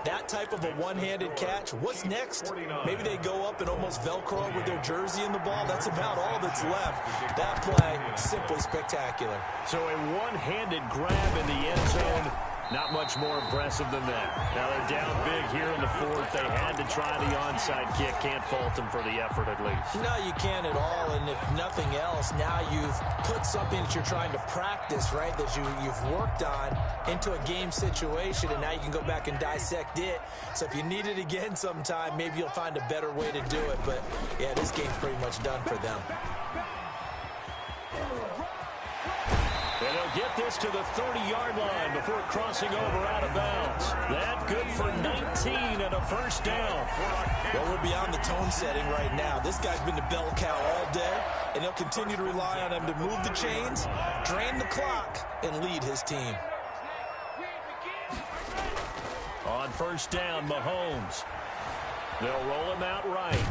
that type of a one-handed catch, what's next? Maybe they go up and almost Velcro with their jersey in the ball. That's about all that's left. That play, simply spectacular. So a one-handed grab in the end zone. Not much more impressive than that. Now they're down big here in the 4th. They had to try the onside kick. Can't fault them for the effort at least. No, you can't at all. And if nothing else, now you've put something that you're trying to practice, right, that you've worked on into a game situation, and now you can go back and dissect it. So if you need it again sometime, maybe you'll find a better way to do it. But, yeah, this game's pretty much done for them. And he'll get this to the 30-yard line before crossing over out of bounds. That good for 19 and a first down. Well, we're beyond the tone setting right now. This guy's been the bell cow all day, and he'll continue to rely on him to move the chains, drain the clock, and lead his team. On first down, Mahomes. They'll roll him out right.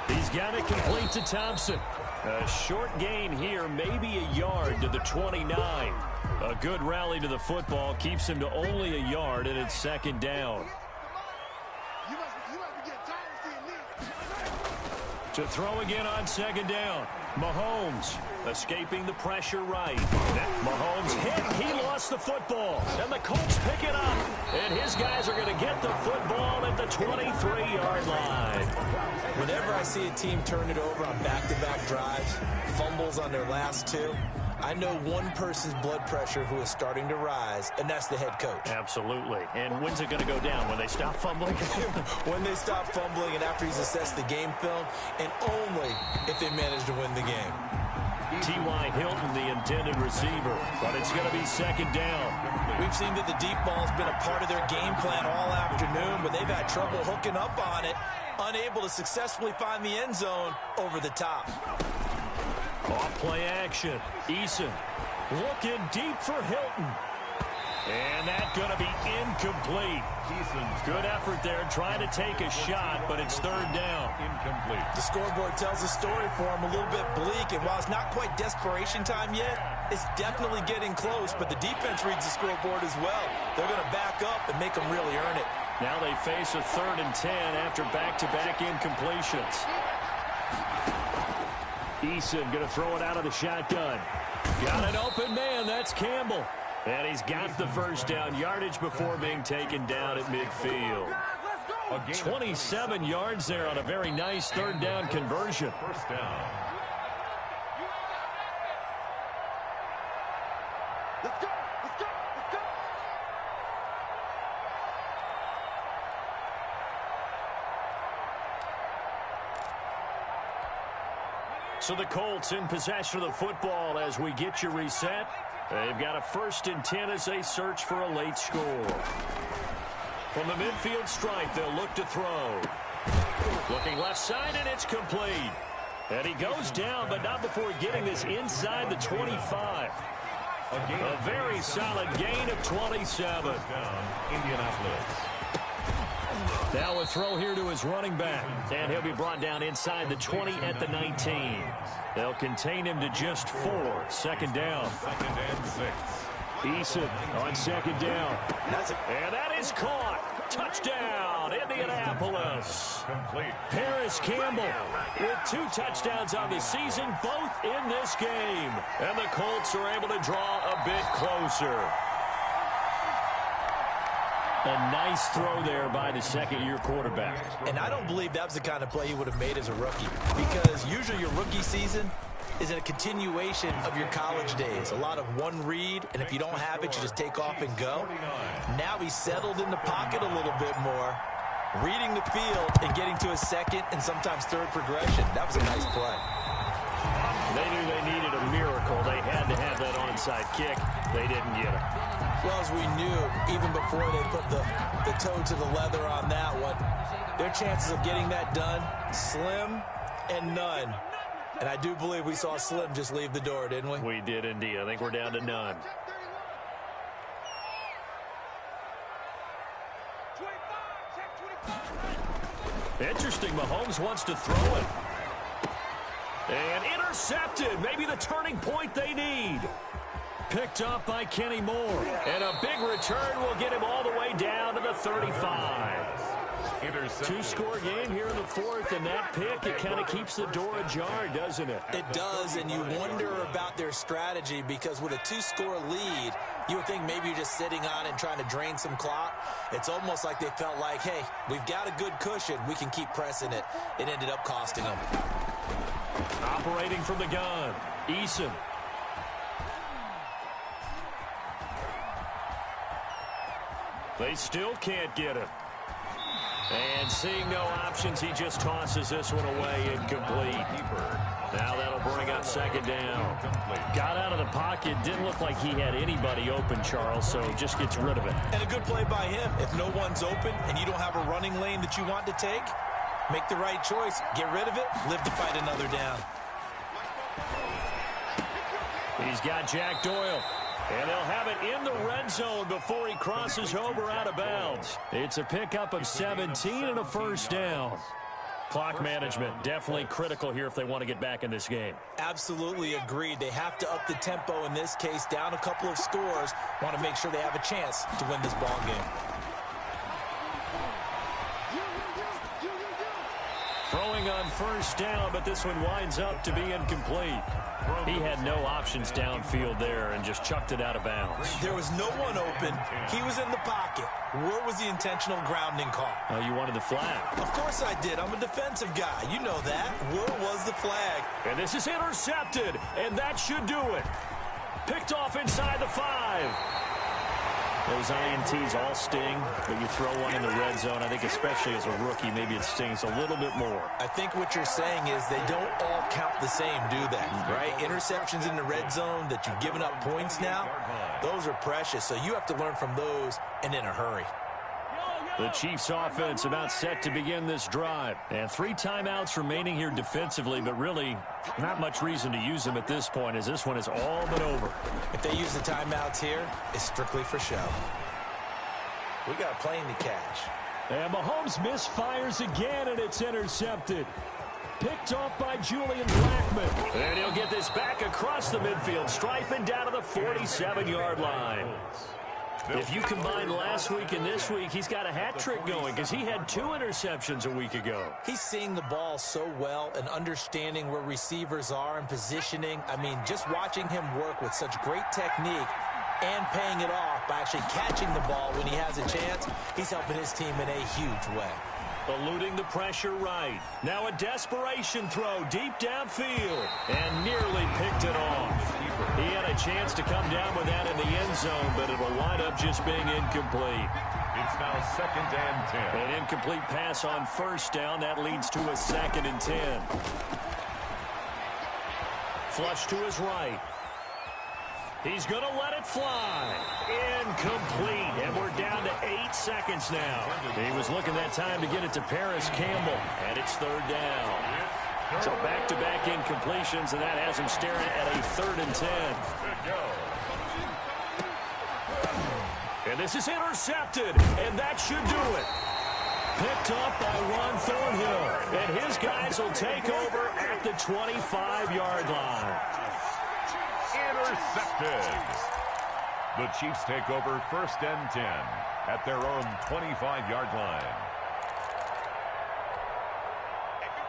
He's got it complete to Thompson. A short gain here, maybe a yard to the 29. A good rally to the football keeps him to only a yard, and it's 2nd down. To throw again on second down. Mahomes escaping the pressure right. Mahomes hit. He lost the football. And the Colts pick it up. And his guys are going to get the football at the 23-yard line. Whenever I see a team turn it over on back-to-back drives, fumbles on their last two, I know one person's blood pressure who is starting to rise, and that's the head coach. Absolutely. And when's it going to go down? When they stop fumbling? When they stop fumbling and after he's assessed the game film, and only if they manage to win the game. T.Y. Hilton, the intended receiver, but it's going to be second down. We've seen that the deep ball's been a part of their game plan all afternoon, but they've had trouble hooking up on it, unable to successfully find the end zone over the top. Off play action. Eason looking deep for Hilton. And that's going to be incomplete. Good effort there trying to take a shot, but it's third down. Incomplete. The scoreboard tells a story for him, a little bit bleak, and while it's not quite desperation time yet, it's definitely getting close, but the defense reads the scoreboard as well. They're going to back up and make them really earn it. Now they face a 3rd and 10 after back-to-back incompletions. Eason going to throw it out of the shotgun. Got an open man. That's Campbell. And he's got the first down yardage before being taken down at midfield. 27 yards there on a very nice 3rd down conversion. First down. Let's go. Let's go. Let's go. So the Colts in possession of the football as we get you reset. They've got a 1st and 10 as they search for a late score. From the midfield stripe, they'll look to throw. Looking left side, and it's complete. And he goes down, but not before getting this inside the 25. A very solid gain of 27. Down, Indianapolis. Now a throw here to his running back. And he'll be brought down inside the 20 at the 19. They'll contain him to just 4. Second down. 2nd and 6. Eason on second down. And that is caught. Touchdown, Indianapolis. Complete. Paris Campbell with 2 touchdowns on the season, both in this game. And the Colts are able to draw a bit closer. A nice throw there by the second-year quarterback. And I don't believe that was the kind of play he would have made as a rookie, because usually your rookie season is a continuation of your college days. A lot of one read, and if you don't have it, you just take off and go. Now he's settled in the pocket a little bit more, reading the field and getting to a 2nd and sometimes 3rd progression. That was a nice play. They knew they needed a miracle. They had to have that onside kick. They didn't get it. Well, as we knew, even before they put the toe to the leather on that one, their chances of getting that done, slim and none. And I do believe we saw Slim just leave the door, didn't we? We did indeed. I think we're down to none. 25. Interesting. Mahomes wants to throw it. And intercepted. Maybe the turning point they need. Picked up by Kenny Moore. And a big return will get him all the way down to the 35. 2-score game here in the 4th, and that pick, it kind of keeps the door ajar, doesn't it? It does, and you wonder about their strategy, because with a 2-score lead, you would think maybe you're just sitting on it and trying to drain some clock. It's almost like they felt like, hey, we've got a good cushion. We can keep pressing it. It ended up costing them. Operating from the gun, Eason. They still can't get it. And seeing no options, he just tosses this one away, incomplete. Now that'll bring up second down. Got out of the pocket, didn't look like he had anybody open, Charles, so just gets rid of it. And a good play by him. If no one's open and you don't have a running lane that you want to take, make the right choice, get rid of it, live to fight another down. He's got Jack Doyle. And they'll have it in the red zone before he crosses over out of bounds. It's a pickup of 17 and a first down. Clock management definitely critical here if they want to get back in this game. Absolutely agreed. They have to up the tempo in this case, down a couple of scores. Want to make sure they have a chance to win this ball game. Throwing on first down, but this one winds up to be incomplete. He had no options downfield there and just chucked it out of bounds. There was no one open. He was in the pocket. Where was the intentional grounding call? You wanted the flag. Of course I did. I'm a defensive guy. You know that. Where was the flag? And this is intercepted, and that should do it. Picked off inside the 5. Those INTs all sting, but you throw one in the red zone. I think especially as a rookie, maybe it stings a little bit more. I think what you're saying is they don't all count the same, do they? Right? Interceptions in the red zone that you've given up points now, those are precious. So you have to learn from those and in a hurry. The Chiefs offense about set to begin this drive. And 3 timeouts remaining here defensively, but really not much reason to use them at this point as this one is all but over. If they use the timeouts here, it's strictly for show. We got a plane to catch. And Mahomes misfires again, and it's intercepted. Picked off by Julian Blackman. And he'll get this back across the midfield stripe and down to the 47-yard line. If you combine last week and this week, he's got a hat trick going because he had 2 interceptions a week ago. He's seeing the ball so well and understanding where receivers are and positioning. I mean, just watching him work with such great technique and paying it off by actually catching the ball when he has a chance, he's helping his team in a huge way. Eluding the pressure right. Now a desperation throw deep downfield and nearly picked it off. He had a chance to come down with that in the end zone, but it'll wind up just being incomplete. It's now 2nd and 10. An incomplete pass on first down. That leads to a 2nd and 10. Flush to his right. He's going to let it fly. Incomplete. And we're down to 8 seconds now. He was looking that time to get it to Paris Campbell. And it's 3rd down. So back-to-back incompletions, and that has him staring at a 3rd and 10. And this is intercepted. And that should do it. Picked up by Ron Thornhill. And his guys will take over at the 25-yard line. Intercepted. The Chiefs take over 1st and 10 at their own 25-yard line.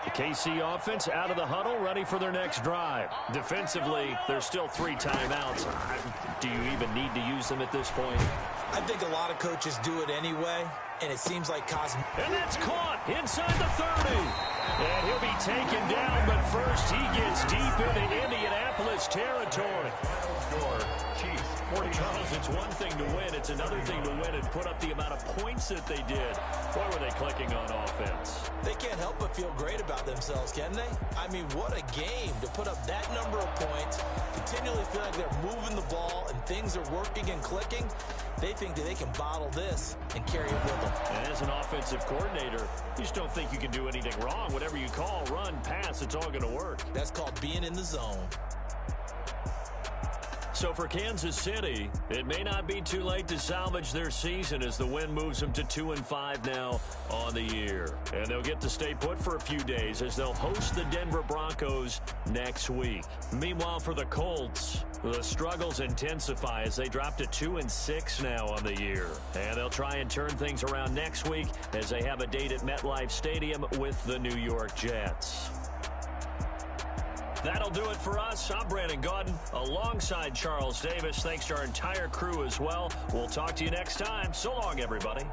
The KC offense out of the huddle, ready for their next drive. Defensively, there's still 3 timeouts. Do you even need to use them at this point? I think a lot of coaches do it anyway, and it seems like And that's caught inside the 30. And he'll be taken down, but first he gets deep into Indianapolis territory. Charles, it's one thing to win. It's another thing to win and put up the amount of points that they did. Boy, were they clicking on offense. They can't help but feel great about themselves, can they? I mean, what a game to put up that number of points, continually feel like they're moving the ball and things are working and clicking. They think that they can bottle this and carry it with them. And as an offensive coordinator, you just don't think you can do anything wrong. Whatever you call, run, pass, it's all going to work. That's called being in the zone. So for Kansas City, it may not be too late to salvage their season as the win moves them to 2-5 now on the year. And they'll get to stay put for a few days as they'll host the Denver Broncos next week. Meanwhile, for the Colts, the struggles intensify as they drop to 2-6 now on the year. And they'll try and turn things around next week as they have a date at MetLife Stadium with the New York Jets. That'll do it for us. I'm Brandon Gaudin alongside Charles Davis. Thanks to our entire crew as well. We'll talk to you next time. So long, everybody.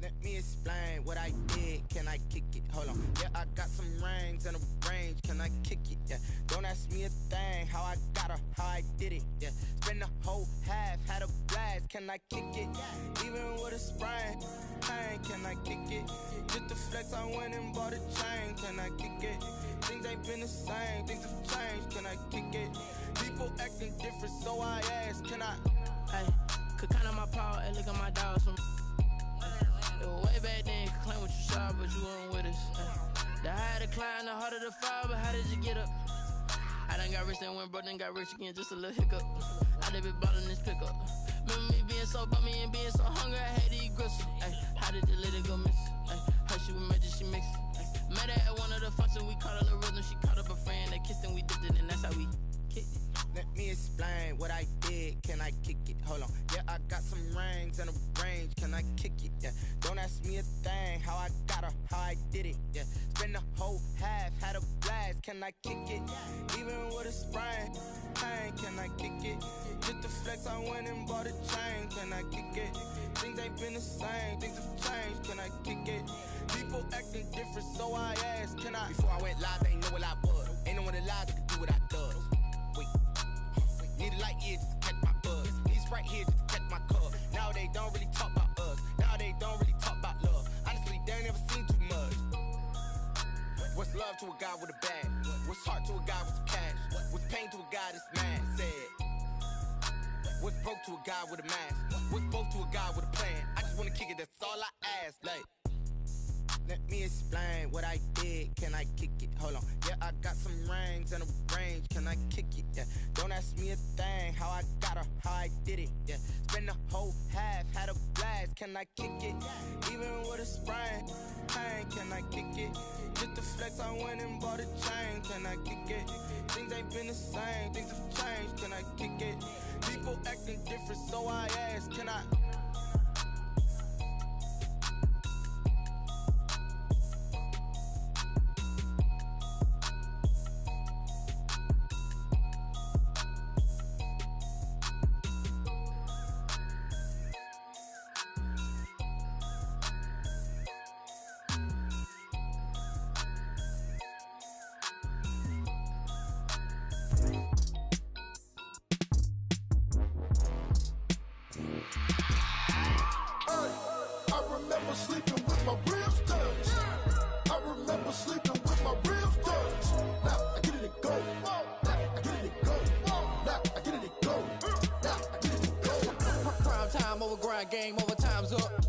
Let me explain what I did. Can I kick it? Hold on. Yeah, I got some rings and a range. Can I kick it? Yeah. Don't ask me a thing. How I got her, how I did it. Yeah. Spend the whole half, had a blast. Can I kick it? Even with a sprain. Pain, can I kick it? Just to flex, I went and bought a chain. Can I kick it? Things ain't been the same. Things have changed. Can I kick it? People acting different, so I ask. Can I? Hey, could count on my power and look at my dogs from. It was way back then, could claim what you saw, but you weren't with us. The higher the climb, the harder the fall, but how did you get up? I done got rich, then went broke, then got rich again, just a little hiccup. I done been ballin' this pickup. Remember me being so bummy and being so hungry, I had to eat gristle. Ay, how did the lady go miss? Ay, her she was magic, she mixed. Met her at one of the functions, we caught a little rhythm, she caught up a friend, they kissed and we dipped it, and that's how we kicked it. Let me explain what I did. Can I kick it? Hold on. Yeah, I got some rings and a range. Can I kick it? Yeah. Don't ask me a thing. How I got her, how I did it. Yeah. Spend the whole half, had a blast. Can I kick it? Even with a sprain. Pain, can I kick it? Just to flex, I went and bought a chain. Can I kick it? Things ain't been the same. Things have changed. Can I kick it? People acting different, so I asked. Can I? Before I went live, they ain't know what I was. Ain't no one alive that could do what I does. Need a light years just to catch my buzz. Need Sprite here just to catch my cup. Now they don't really talk about us. Now they don't really talk about love. Honestly, they ain't never seen too much. What's love to a guy with a bag? What's heart to a guy with some cash? What's pain to a guy that's mad? Said. What's broke to a guy with a mask? What's both to a guy with a plan? I just wanna kick it, that's all I ask. Like, let me explain what I did. Can I kick it? Hold on. Yeah, I got some rings and a range. Can I kick it? Yeah. Don't ask me a thing. How I got her, how I did it. Yeah. Spend the whole half, had a blast. Can I kick it? Even with a sprain. Pain, can I kick it? Just to flex, I went and bought a chain. Can I kick it? Things ain't been the same. Things have changed. Can I kick it? People acting different, so I ask. Can I? I remember sleeping with my ribs touched. I remember sleeping with my ribs touched. Now I get it and go. Now I get it and go. Now I get it and go. Now I get it and go. Prime time over grind game, over time's up.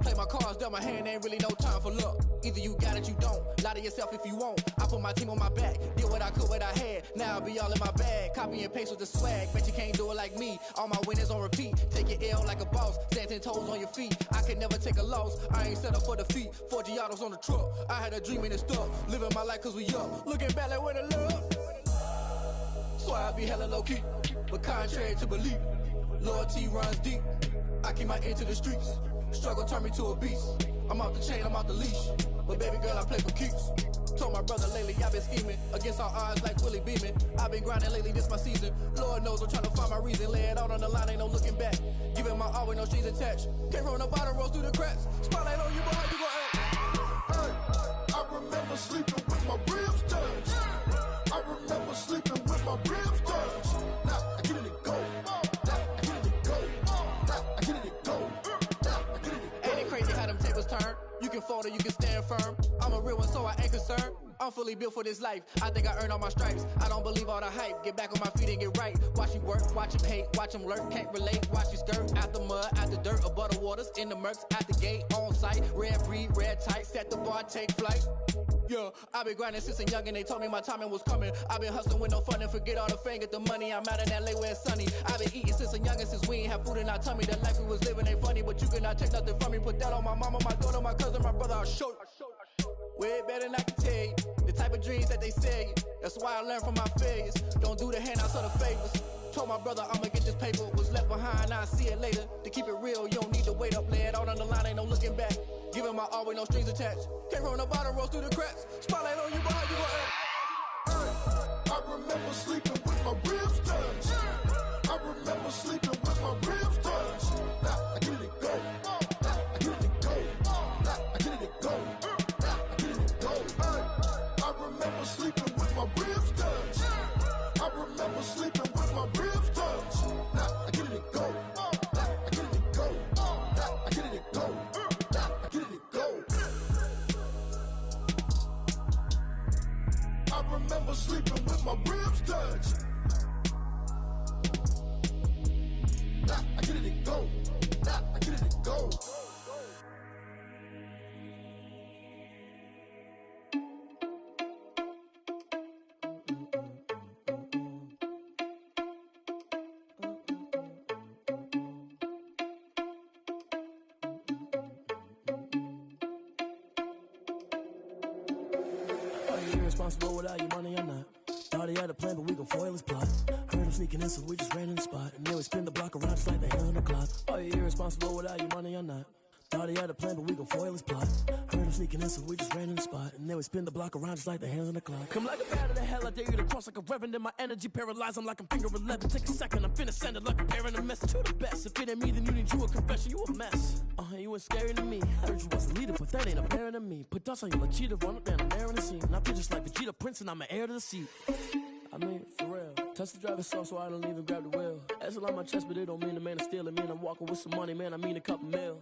Play my cards, dealt my hand, ain't really no time for luck. Either you got it, you don't. Lie to yourself if you won't. I put my team on my back, did what I could, what I had. Now I'll be all in my bag, copy and paste with the swag. Bet you can't do it like me. All my winners on repeat. Take your L like a boss, stand 10 toes on your feet. I can never take a loss. I ain't set up for defeat. 4 Giottos on the truck. I had a dream and it stuck. Living my life cause we up. Looking back like where the love. So I be hella low key, but contrary to belief, loyalty runs deep. I keep my ear to the streets. Struggle turned me to a beast. I'm off the chain, I'm off the leash. But baby girl, I play for keeps. Told my brother lately, I've been scheming against all odds like Willie Beeman. I've been grinding lately, this my season. Lord knows I'm trying to find my reason. Lay it out on the line, ain't no looking back. Giving my all with no strings attached. Came from the bottom, rose through the cracks. Spotlight on you, boy, how you gon' act? Hey, I remember sleeping with my ribs touched. I remember sleeping with my ribs touched. Now I get it and go. Now I get it and go. Now I get it and go. Now I get it and go. Ain't it crazy how them tables turn? You can fold or you can stand firm. I'm a real one, so I ain't concerned. I'm fully built for this life. I think I earned all my stripes. I don't believe all the hype. Get back on my feet and get right. Watch you work, watch him hate, watch him lurk. Can't relate, watch you skirt. Out the mud, out the dirt, above the waters, in the murks, out the gate, on site. Red breed, red tight, set the bar, take flight. Yeah, I been grinding since a young and they told me my timing was coming. I been hustling with no fun and forget all the fame, get the money. I'm out in LA where it's sunny. I been eating since a young and since we ain't have food in our tummy. The life we was living ain't funny, but you cannot take nothing from me. Put that on my mama, my daughter, my cousin, my brother, I'll show you. Way better than I can tell you. The type of dreams that they sell you. That's why I learned from my failures. Don't do the handouts or the favors. Told my brother I'ma get this paper. Was left behind, I'll see it later. To keep it real, you don't need to wait up. Lay it out on the line, ain't no looking back. Giving my all with no strings attached. Came from the bottom, rose through the cracks. Spotlight on you, but how you gon' act? I remember sleeping with my ribs touched. I remember sleeping with my ribs touched. Now I get it and go. Now I get it and go. remember sleeping with my ribs touched. Now I get it and go. Now I get it and go. Now I get it and go. Now I get it and go. I remember sleeping with my ribs touched. Now I get it and go. Now I get it and go. Irresponsible without your money or not. Thought he had a plan, but we gon' foil his plot. Heard him sneaking in, so we just ran in the spot. And then we spin the block around just like the hell on the clock. Are you irresponsible without your money or not? Thought he had a plan, but we gon' foil his plot. Heard him sneaking in, so we just ran in the spot. And then we spin the block around just like the hands on the clock. Come like a bat of the hell, I dare you to cross like a reverend. And my energy paralyzed, I'm like I'm finger 11. Take a second, I'm finna send it like a parent a message. You the best, if it ain't me, then you need you a confession. You a mess, you ain't scary to me. I heard you was a leader, but that ain't apparent to me. Put dust on you like cheetah, run up down the air in the scene. And I feel just like Vegeta Prince, and I'm an heir to the seat. I mean, for real. Touch the driver's soft, so I don't even grab the wheel. That's on my chest, but it don't mean the man is stealing. Man, I'm walking with some money, man, I mean a couple mil.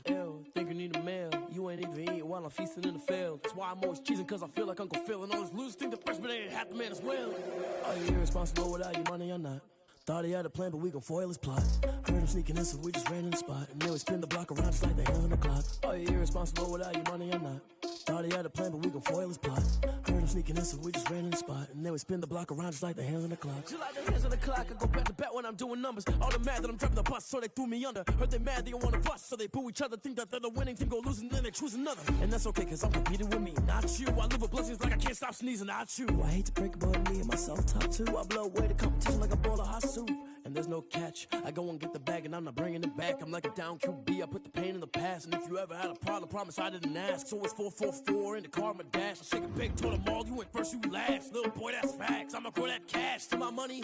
Ew, think you need a meal. You ain't even eating while I'm feasting in the field. That's why I'm always cheesing, cause I feel like Uncle Phil. And all those losers think the freshman ain't half the man as well. Are you irresponsible without your money or not? Thought he had a plan, but we gon' foil his plot. Heard him sneaking in, so we just ran in the spot. And then we spin the block around just like the hands on the clock. Are you irresponsible without your money or not? Thought he had a plan, but we gon' foil his plot. Heard him sneaking in, so we just ran in the spot. And then we spin the block around just like the hands on the clock. Just like the hands on the clock, I go back to back when I'm doing numbers. All the mad that I'm driving the bus, so they threw me under. Heard they mad, they don't wanna bust, so they boo each other. Think that they're the winning team, go losing, then they choose another. And that's okay, cause I'm competing with me, not you. I live with blessings like I can't stop sneezing, not you. I hate to break it, but me and myself top two. I blow away the competition like a bowl of hot soup. And there's no catch. I go and get the bag and I'm not bringing it back. I'm like a down QB, I put the pain in the past. And if you ever had a problem, promise I didn't ask. So it's 444 in the car, my dash. I shake a big, told them all, you went first, you last. Little boy, that's facts. I'ma grow that cash to my money.